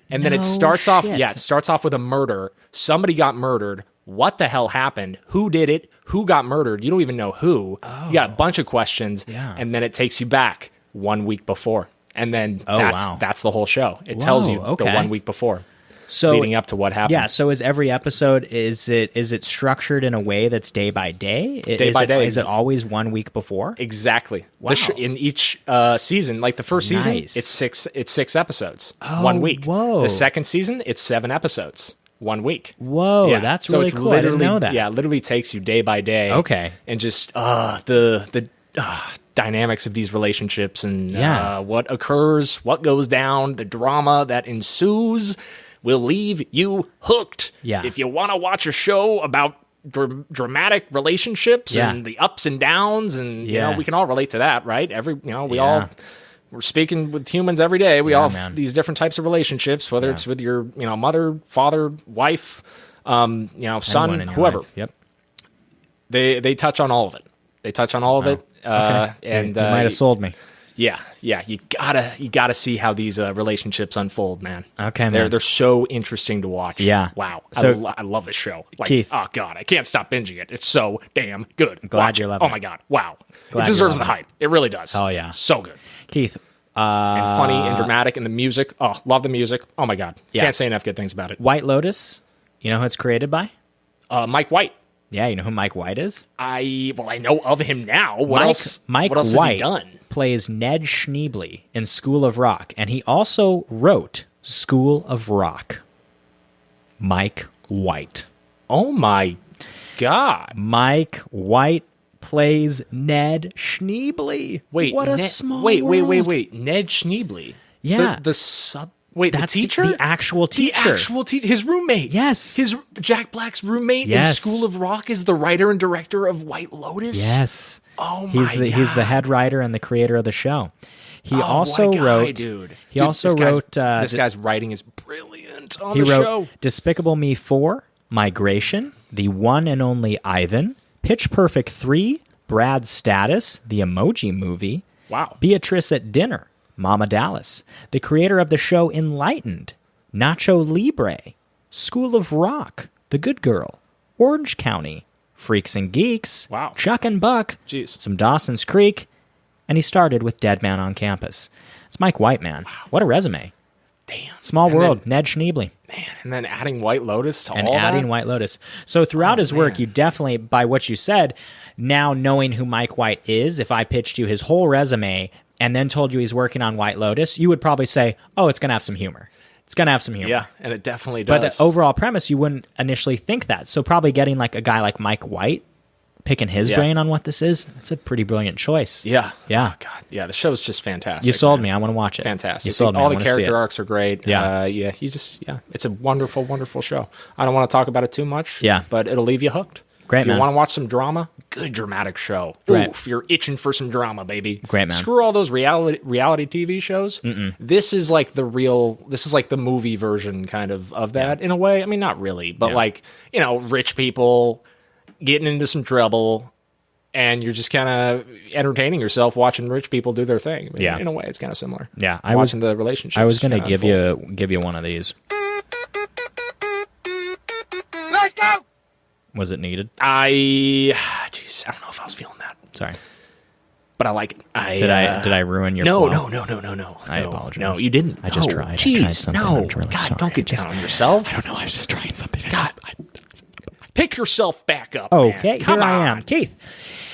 And then it starts off with a murder. Somebody got murdered. What the hell happened? Who did it? Who got murdered? You don't even know who. Oh. You got a bunch of questions. Yeah. And then it takes you back 1 week before. And then that's the whole show. It tells you the 1 week before. So leading up to what happened. Yeah. So is every episode is it structured in a way that's day by day? Day by day. Is it always 1 week before? Exactly. Wow. In each season, like the first season, it's six episodes, 1 week. Whoa. The second season, it's 7 episodes, 1 week. Whoa, Yeah. that's So really it's cool. I didn't know that. Yeah, it literally takes you day by day. Okay. And just the dynamics of these relationships and what occurs, what goes down, the drama that ensues will leave you hooked. Yeah. If you want to watch a show about dramatic relationships and the ups and downs, and you know, we can all relate to that, right? We're speaking with humans every day. We all have these different types of relationships, whether it's with your, mother, father, wife, son, Anyone in your whoever. life. Yep. They touch on all of it. They touch on all of it. Okay. And you might have sold me. Yeah. You gotta see how these relationships unfold, man. Okay, man. They're so interesting to watch. Yeah. Wow. So, I love this show. Like, Keith. oh God, I can't stop binging it. It's so damn good. Glad you're loving Oh my God. Wow. Glad it you're deserves the loving hype. It really does. Oh, yeah. So good. Keith. And funny and dramatic, and the music. Oh, love the music. Oh my God. Yeah. Can't say enough good things about it. White Lotus. You know who it's created by? Mike White. Yeah, you know who Mike White is? I know of him now. What else Mike has White he done? plays Ned Schneebly in School of Rock, and he also wrote School of Rock. Mike White. Oh my God. Mike White plays Ned Schneebly. Wait, what a Ned, small wait, world. wait. Ned Schneebly. Yeah. That's the teacher? The actual teacher. The actual teacher. His roommate. Yes. His Jack Black's roommate in Yes. School of Rock is the writer and director of White Lotus. Yes. Oh my He's God. the head writer and the creator of the show. He Oh, also what a guy, wrote. dude. He Dude, also this guy's- wrote. this guy's writing is brilliant on He the wrote show. Despicable Me 4, Migration, The One and Only Ivan, Pitch Perfect 3, Brad's Status, The Emoji Movie, Wow. Beatrice at Dinner, Mama Dallas, the creator of the show Enlightened, Nacho Libre, School of Rock, The Good Girl, Orange County, Freaks and Geeks, Wow. Chuck and Buck, Jeez. some Dawson's Creek, and he started with Dead Man on Campus. It's Mike White, man. What a resume. Damn. Small And world, then- Ned Schneebly. Man, and then adding White Lotus to And all adding that? White Lotus. So throughout his work, man. you definitely, by what you said, now knowing who Mike White is, if I pitched you his whole resume and then told you he's working on White Lotus, you would probably say, oh, it's going to have some humor. It's going to have some humor. Yeah, and it definitely But does. the overall premise, you wouldn't initially think that. So probably getting like a guy like Mike White, picking his Yeah. brain on what this is, it's a pretty brilliant choice. Yeah. Yeah. Oh, God. Yeah, the show's just fantastic. You sold man. me. I want to watch it. Fantastic. You sold me. All I the wanna see character it. arcs are great. Yeah. It's a wonderful, wonderful show. I don't want to talk about it too much. Yeah. But it'll leave you hooked. Great, if you man. want to watch some drama, good dramatic show. Right. Oof, you're itching for some drama, baby. Great, man. Screw all those reality TV shows. This is like the movie version kind of that in a way. I mean, not really, but Yeah. like, rich people getting into some trouble, and you're just kind of entertaining yourself watching rich people do their thing. I mean, Yeah. in a way, it's kind of similar. Yeah, Watching the relationships. I was going to kinda give you one of these. Let's go! Was it needed? Jeez, I don't know if I was feeling that, Sorry. but I like it. Did I ruin your No, flow? no. I No, apologize. No, you didn't. I just No. tried. I Jeez, tried something. no. I'm really God, sorry. don't get down on yourself. I don't know. I was just trying something. Pick yourself back up. Okay, man. Come here on. I am. Keith,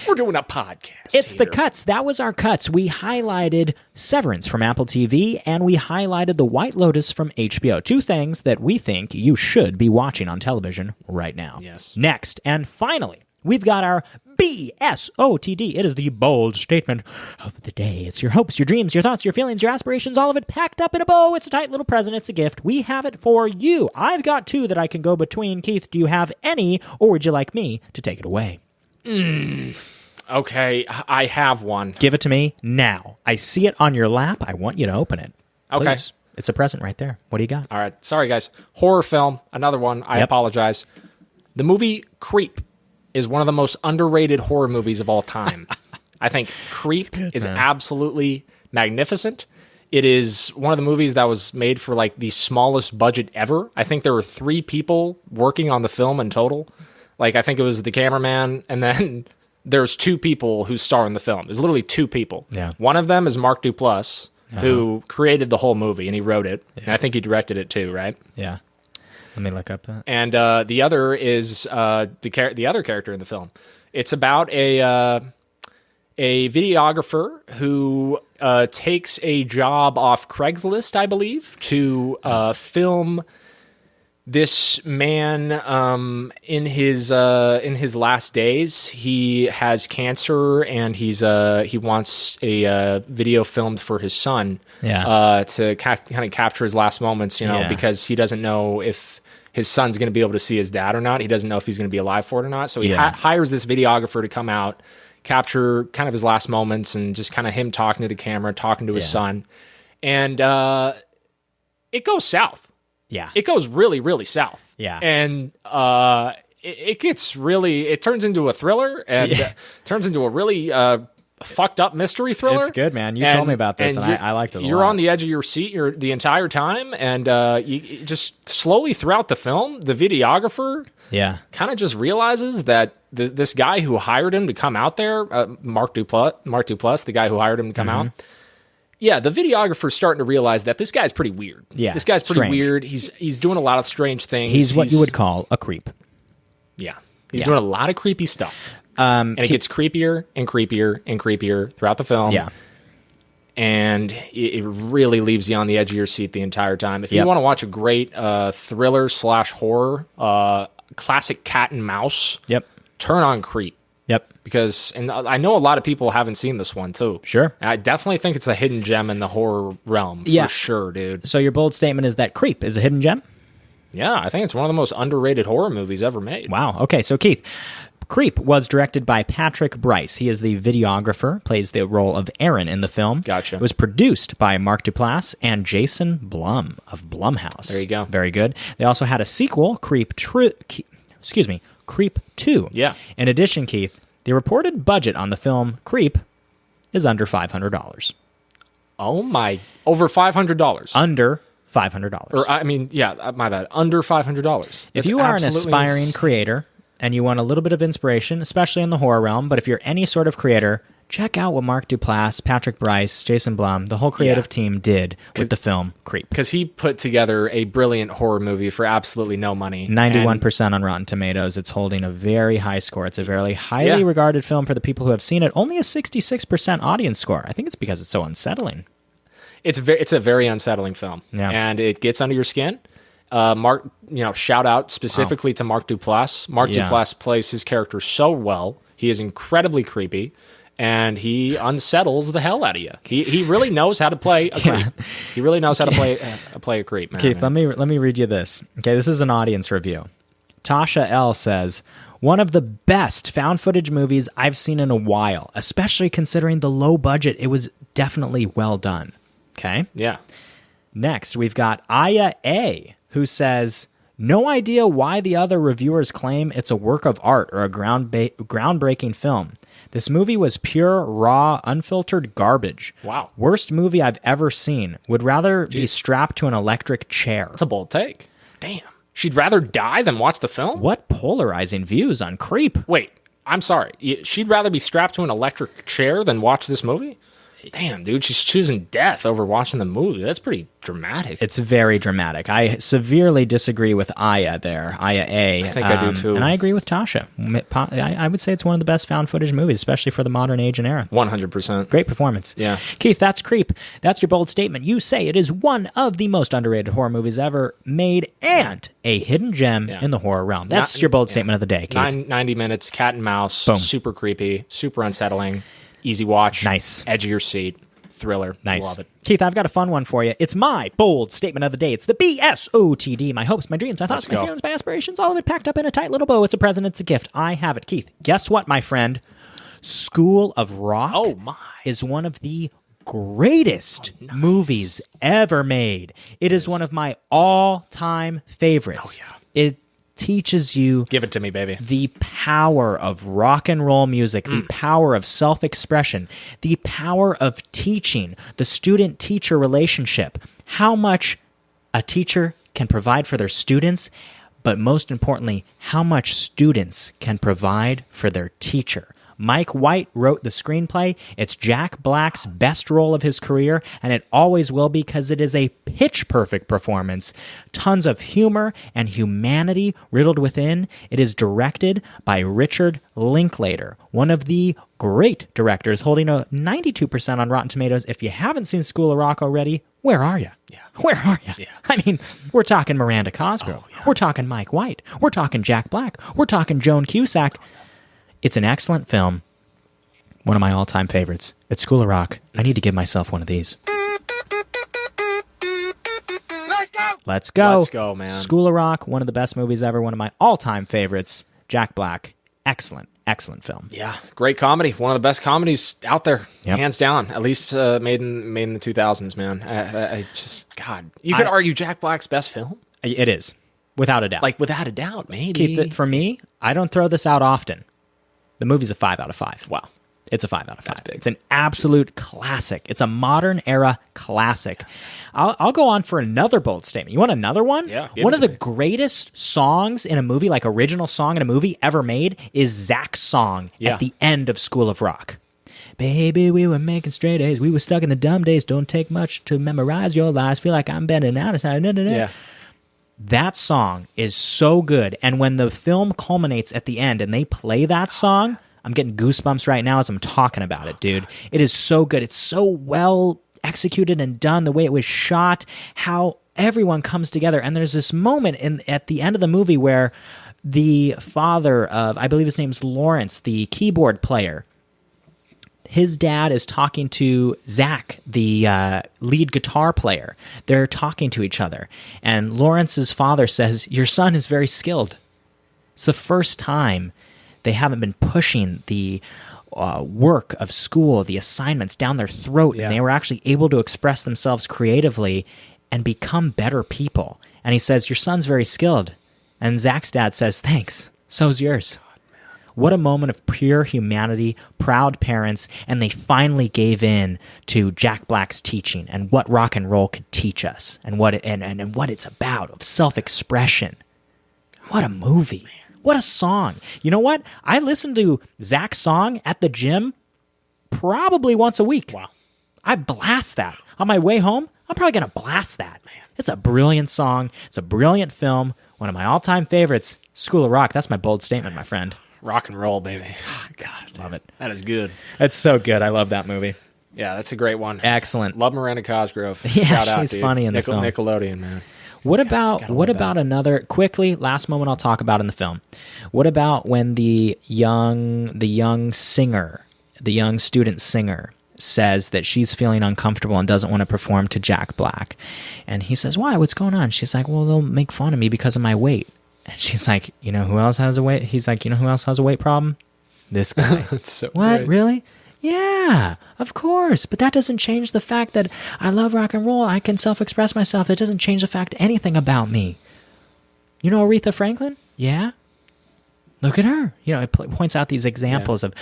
We're doing a podcast. it's the here. cuts. That was our cuts. We highlighted Severance from Apple TV, and we highlighted The White Lotus from HBO. Two things that we think you should be watching on television right now. Yes. Next, and finally, we've got our BSOTD. It is the bold statement of the day. It's your hopes, your dreams, your thoughts, your feelings, your aspirations, all of it packed up in a bow. It's a tight little present. It's a gift. We have it for you. I've got two that I can go between. Keith, do you have any, or would you like me to take it away? Okay, I have one. Give it to me now. I see it on your lap. I want you to open it. Okay. Please. It's a present right there. What do you got? All right. Sorry, guys. Horror film. Another one. I Yep. apologize. The movie Creep is one of the most underrated horror movies of all time. I think Creep is man. absolutely magnificent. It is one of the movies that was made for like the smallest budget ever. I think there were 3 people working on the film in total. Like, I think it was the cameraman, and then there's 2 people who star in the film. There's literally 2 people. Yeah. One of them is Mark Duplass, who created the whole movie, and he wrote it. And I think he directed it too, right? Yeah. Let me look up that. And the other is the other character in the film. It's about a videographer who takes a job off Craigslist, I believe, to film this man in his last days. He has cancer, and he wants a video filmed for his son. Yeah. To kind of capture his last moments, Yeah. because he doesn't know if his son's going to be able to see his dad or not. He doesn't know if he's going to be alive for it or not. So he Yeah. hires this videographer to come out, capture kind of his last moments, and just kind of him talking to the camera, talking to his Yeah. son. And it goes south. Yeah. It goes really, really south. Yeah. And it gets really, it turns into a thriller and turns into a really fucked up mystery thriller. It's good, man. You told me about this, and I liked it a lot. You're on the edge of your seat the entire time, and you just slowly throughout the film, the videographer kind of just realizes that this guy who hired him to come out there, Mark Duplass, the guy who hired him to come out, the videographer's starting to realize that this guy's pretty weird. Yeah, this guy's pretty weird. He's doing a lot of strange things. He's what you would call a creep. Yeah. He's doing a lot of creepy stuff. And it gets creepier and creepier and creepier throughout the film. Yeah. And it really leaves you on the edge of your seat the entire time. If you want to watch a great thriller/horror, classic cat and mouse, turn on Creep. Yep. Because, and I know a lot of people haven't seen this one too. Sure. I definitely think it's a hidden gem in the horror realm. For sure, dude. So your bold statement is that Creep is a hidden gem? Yeah, I think it's one of the most underrated horror movies ever made. Wow. Okay, so Keith, Creep was directed by Patrick Bryce. He is the videographer, plays the role of Aaron in the film. Gotcha. It was produced by Mark Duplass and Jason Blum of Blumhouse. There you go. Very good. They also had a sequel, Creep 2. Yeah. In addition, Keith, the reported budget on the film Creep is under $500. Oh my, over $500. Under $500. Or, I mean, yeah, my bad. Under $500. If you are an aspiring creator and you want a little bit of inspiration, especially in the horror realm, but if you're any sort of creator, check out what Mark Duplass, Patrick Bryce, Jason Blum, the whole creative team did with the film Creep. Because he put together a brilliant horror movie for absolutely no money. 91% on Rotten Tomatoes. It's holding a very high score. It's a very highly regarded film for the people who have seen it. Only a 66% audience score. I think it's because it's so unsettling. It's a very unsettling film. Yeah. And it gets under your skin. Mark, shout out specifically to Mark Duplass. Mark Duplass plays his character so well. He is incredibly creepy, and he unsettles the hell out of you. He really knows how to play a creep. He really knows how to play a creep, man. Keith, let me read you this. Okay, this is an audience review. Tasha L says, one of the best found footage movies I've seen in a while, especially considering the low budget. It was definitely well done. Okay? Yeah. Next, we've got Aya A, who says, no idea why the other reviewers claim it's a work of art or a groundbreaking film. This movie was pure, raw, unfiltered garbage. Wow. Worst movie I've ever seen. Would rather be strapped to an electric chair. That's a bold take. Damn. She'd rather die than watch the film? What polarizing views on Creep. Wait, I'm sorry. She'd rather be strapped to an electric chair than watch this movie? Damn, dude, she's choosing death over watching the movie. That's pretty dramatic. It's very dramatic. I severely disagree with Aya there, Aya A. I think I do too. And I agree with Tasha. I would say it's one of the best found footage movies, especially for the modern age and era. 100%. Great performance. Yeah. Keith, that's Creep. That's your bold statement. You say it is one of the most underrated horror movies ever made and a hidden gem in the horror realm. That's your bold statement of the day, Keith. 90 minutes, cat and mouse, Boom. Super creepy, super unsettling. Easy watch. Nice. Edge of your seat. Thriller. Nice. Love it. Keith, I've got a fun one for you. It's my bold statement of the day. It's the BSOTD. My hopes, my dreams, my thoughts, my feelings, my aspirations, all of it packed up in a tight little bow. It's a present. It's a gift. I have it. Keith, guess what, my friend? School of Rock is one of the greatest movies ever made. It is one of my all-time favorites. Oh, yeah. It teaches you give it to me, baby. The power of rock and roll music, the power of self-expression, the power of teaching, the student-teacher relationship, how much a teacher can provide for their students, but most importantly, how much students can provide for their teacher. Mike White wrote the screenplay. It's Jack Black's best role of his career, and it always will be because it is a pitch-perfect performance. Tons of humor and humanity riddled within. It is directed by Richard Linklater, one of the great directors, holding a 92% on Rotten Tomatoes. If you haven't seen School of Rock already, where are you? Yeah. Where are you? Yeah. I mean, we're talking Miranda Cosgrove. Oh, yeah. We're talking Mike White. We're talking Jack Black. We're talking Joan Cusack. It's an excellent film. One of my all-time favorites. It's School of Rock. I need to give myself one of these. Let's go! Let's go. Let's go, man. School of Rock, one of the best movies ever. One of my all-time favorites. Jack Black. Excellent, excellent film. Yeah, great comedy. One of the best comedies out there, hands down. At least made in the 2000s, man. I just, God, you could argue Jack Black's best film. It is. Without a doubt. Like, without a doubt, maybe. Keith, for me, I don't throw this out often. The movie's a 5 out of 5. Wow. It's a 5 out of 5. That's big. It's an absolute classic. It's a modern era classic. I'll go on for another bold statement. You want another one? Yeah. One of the greatest songs in a movie, like original song in a movie ever made, is Zach's song at the end of School of Rock. Baby, we were making straight A's. We were stuck in the dumb days. Don't take much to memorize your lies. Feel like I'm bending out. Yeah. That song is so good. And when the film culminates at the end and they play that song, I'm getting goosebumps right now as I'm talking about it, dude. It is so good. It's so well executed and done, the way it was shot, how everyone comes together. And there's this moment at the end of the movie where the father of, I believe his name's Lawrence, the keyboard player, his dad is talking to Zach, the lead guitar player. They're talking to each other. And Lawrence's father says, your son is very skilled. It's the first time they haven't been pushing the work of school, the assignments down their throat, and they were actually able to express themselves creatively and become better people. And he says, your son's very skilled. And Zach's dad says, thanks, so's yours. What a moment of pure humanity, proud parents, and they finally gave in to Jack Black's teaching and what rock and roll could teach us and what it's about, of self-expression. What a movie. What a song. You know what? I listen to Zach's song at the gym probably once a week. Wow. I blast that. On my way home, I'm probably going to blast that, man. It's a brilliant song. It's a brilliant film. One of my all-time favorites, School of Rock. That's my bold statement, my friend. Rock and roll, baby. God, love it. That is good. It's so good. I love that movie. Yeah, that's a great one. Excellent. Love Miranda Cosgrove. Yeah, Shout out, she's dude. funny in the film. Nickelodeon, man. What about another, quickly, last moment I'll talk about in the film. What about when the young singer, the young student singer, says that she's feeling uncomfortable and doesn't want to perform to Jack Black? And he says, why? What's going on? She's like, well, they'll make fun of me because of my weight. And she's like, you know who else has a weight? He's like, you know who else has a weight problem? This guy. That's so What? great. Really? Yeah, of course. But that doesn't change the fact that I love rock and roll. I can self-express myself. It doesn't change the fact anything about me. You know Aretha Franklin? Yeah. Look at her. You know, it points out these examples of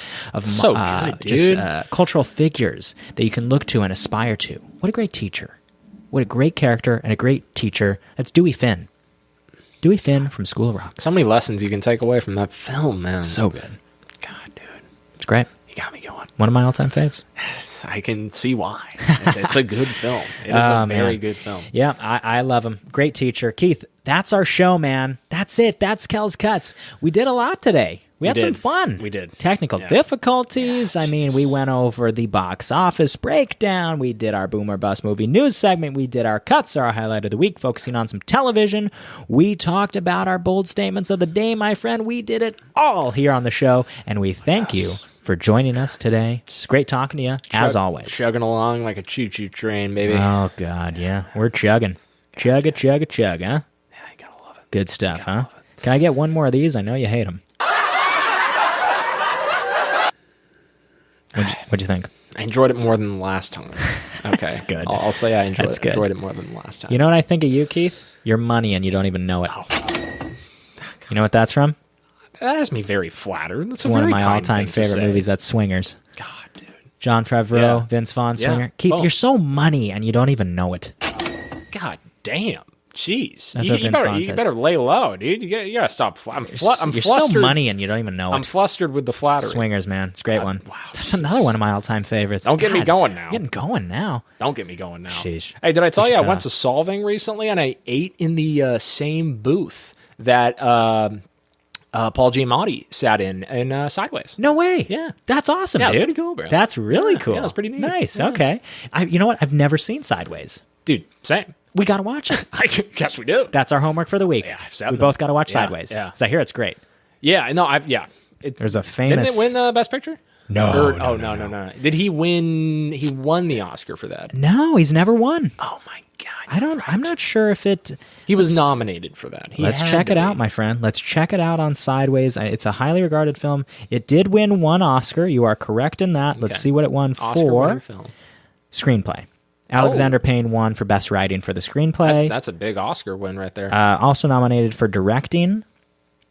So good, dude. just cultural figures that you can look to and aspire to. What a great teacher. What a great character and a great teacher. That's Dewey Finn. Dewey Finn from School of Rock. So many lessons you can take away from that film, man. So good. God, dude. It's great. You got me going. One of my all-time faves. Yes, I can see why. It's a good film. It is a very good film. Yeah, I love him. Great teacher. Keith, that's our show, man. That's it. That's Kel's Cuts. We did a lot today. We had some fun. We did. Technical difficulties. I mean, we went over the box office breakdown. We did our Boomer Bust movie news segment. We did our cuts, our highlight of the week, focusing on some television. We talked about our bold statements of the day, my friend. We did it all here on the show, and we thank you for joining us today. It's great talking to you, as always. Chugging along like a choo-choo train, baby. Oh, God, yeah. We're chugging. Chug, huh? Yeah, you gotta love it. Good stuff, huh? Can I get one more of these? I know you hate them. What'd you think? I enjoyed it more than the last time. Okay. That's good. I'll say I enjoyed That's it. good. Enjoyed it more than the last time. You know what I think of you, Keith? You're money and you don't even know it. You know what that's from? That has me very flattered. That's a One of very my kind all-time thing to favorite say. movies. That's Swingers. God, dude. John Favreau, Yeah. Vince Vaughn, Yeah. Swinger. Keith, Boom. you're so money and you don't even know it. God damn. Jeez. That's what Vince Vaughn You says. better lay low, dude. You gotta stop. I'm You're flustered. so money and you don't even know I'm it. flustered with the flattery. Swingers, man. It's a great one. Wow, That's jeez. another one of my all-time favorites. Don't get me God, going now. Getting going now. Don't get me going now. Sheesh. Hey, did I tell We you I should went cut to Solving recently and I ate in the same booth that Paul Giamatti sat in Sideways? No way. Yeah. That's awesome, Yeah, it was dude. pretty cool, bro. That's really Yeah, cool. yeah, it was pretty neat. Nice. Yeah. Okay. You know what? I've never seen Sideways. Dude, same. We got to watch it. I guess we do. That's our homework for the week. Yeah, I've sat We in both them. got to watch Yeah, Sideways. yeah. So I hear it's great. Yeah, no, There's a Didn't famous. it win Best Picture? No, No. Did he win? He won the Oscar for that. No, he's never won. Oh my god! I'm not sure if it. He was nominated for that. Let's check it out, my friend. Let's check it out on Sideways. It's a highly regarded film. It did win one Oscar. You are correct in that. Let's Okay. see what it won Oscar for. winning film. Screenplay. Alexander Payne won for Best Writing for the screenplay. That's a big Oscar win right there. Also nominated for directing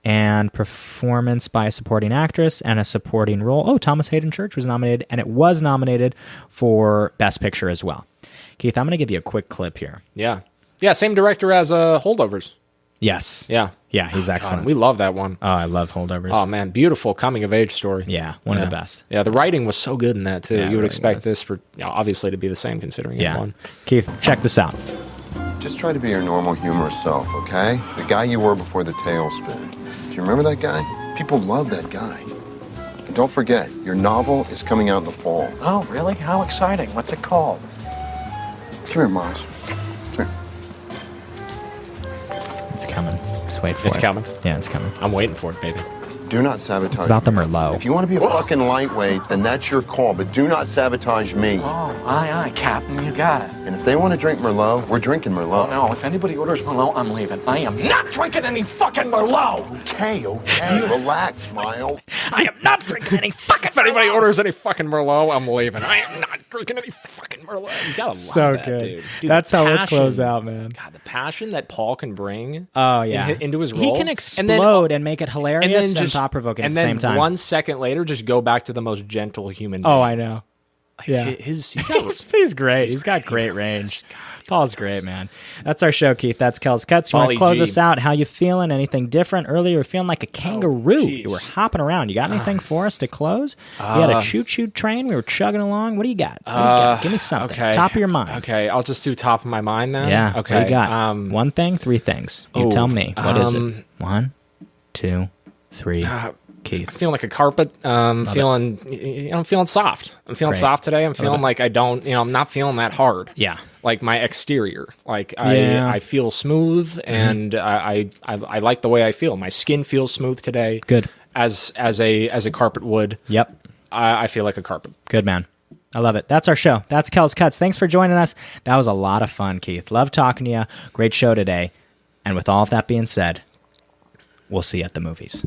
and performance by a supporting actress and a supporting role. Oh, Thomas Hayden Church was nominated, and it was nominated for Best Picture as well. Keith, I'm going to give you a quick clip here. Yeah. Yeah, same director as Holdovers. Yes. Yeah. Yeah, he's excellent. God, we love that one. Oh, I love Holdovers. Oh, man, beautiful coming-of-age story. Yeah, one of the best. Yeah, the writing was so good in that, too. Yeah, You would really expect was. this for, obviously, to be the same, considering it won. Keith, check this out. Just try to be your normal, humorous self, okay? The guy you were before the tailspin. Do you remember that guy? People love that guy. And don't forget, your novel is coming out in the fall. Oh, really? How exciting. What's it called? Come here, Miles. Come here. It's coming. Just wait for it. It's coming? Yeah, it's coming. I'm waiting for it, baby. Do not sabotage It's about the me. Merlot. If you want to be a fucking lightweight, then that's your call, but do not sabotage me. Oh, aye, Captain, you got it. And if they want to drink Merlot, we're drinking Merlot. Oh, no, if anybody orders Merlot, I'm leaving. I am not drinking any fucking Merlot! Okay, relax, Miles. I am not drinking any fucking If anybody orders any fucking Merlot, I'm leaving. I am not drinking any fucking Merlot. You gotta love So that, good. dude. That's the how we'll passion- close out, man. God, the passion that Paul can bring Oh, yeah. into his He roles. can explode and make it hilarious and thought-provoking at the same time. 1 second later, just go back to the most gentle human being. Oh, I know. Yeah. He's great. He's got great range. Paul's great, man. That's our show, Keith. That's Kel's Cuts. You want to Pauly close G. us out? How you feeling? Anything different? Earlier, you were feeling like a kangaroo. geez. You were hopping around. You got anything for us to close? We had a choo-choo train. We were chugging along. What do you got? What do you got? Give me something. Okay. Top of your mind. Okay, I'll just do top of my mind then. Yeah. Okay. What do you got? One thing, three things. You tell me. What is it? 1, 2, 3. Keith. Feeling like a carpet. I'm feeling soft. I'm feeling Great. soft today. I'm feeling it. like I'm not feeling that hard. Yeah. Like my exterior. Like Yeah. I feel smooth and I like the way I feel. My skin feels smooth today. Good. As a carpet would. Yep. I feel like a carpet. Good, man. I love it. That's our show. That's Kel's Cuts. Thanks for joining us. That was a lot of fun, Keith. Love talking to you. Great show today. And with all of that being said, we'll see you at the movies.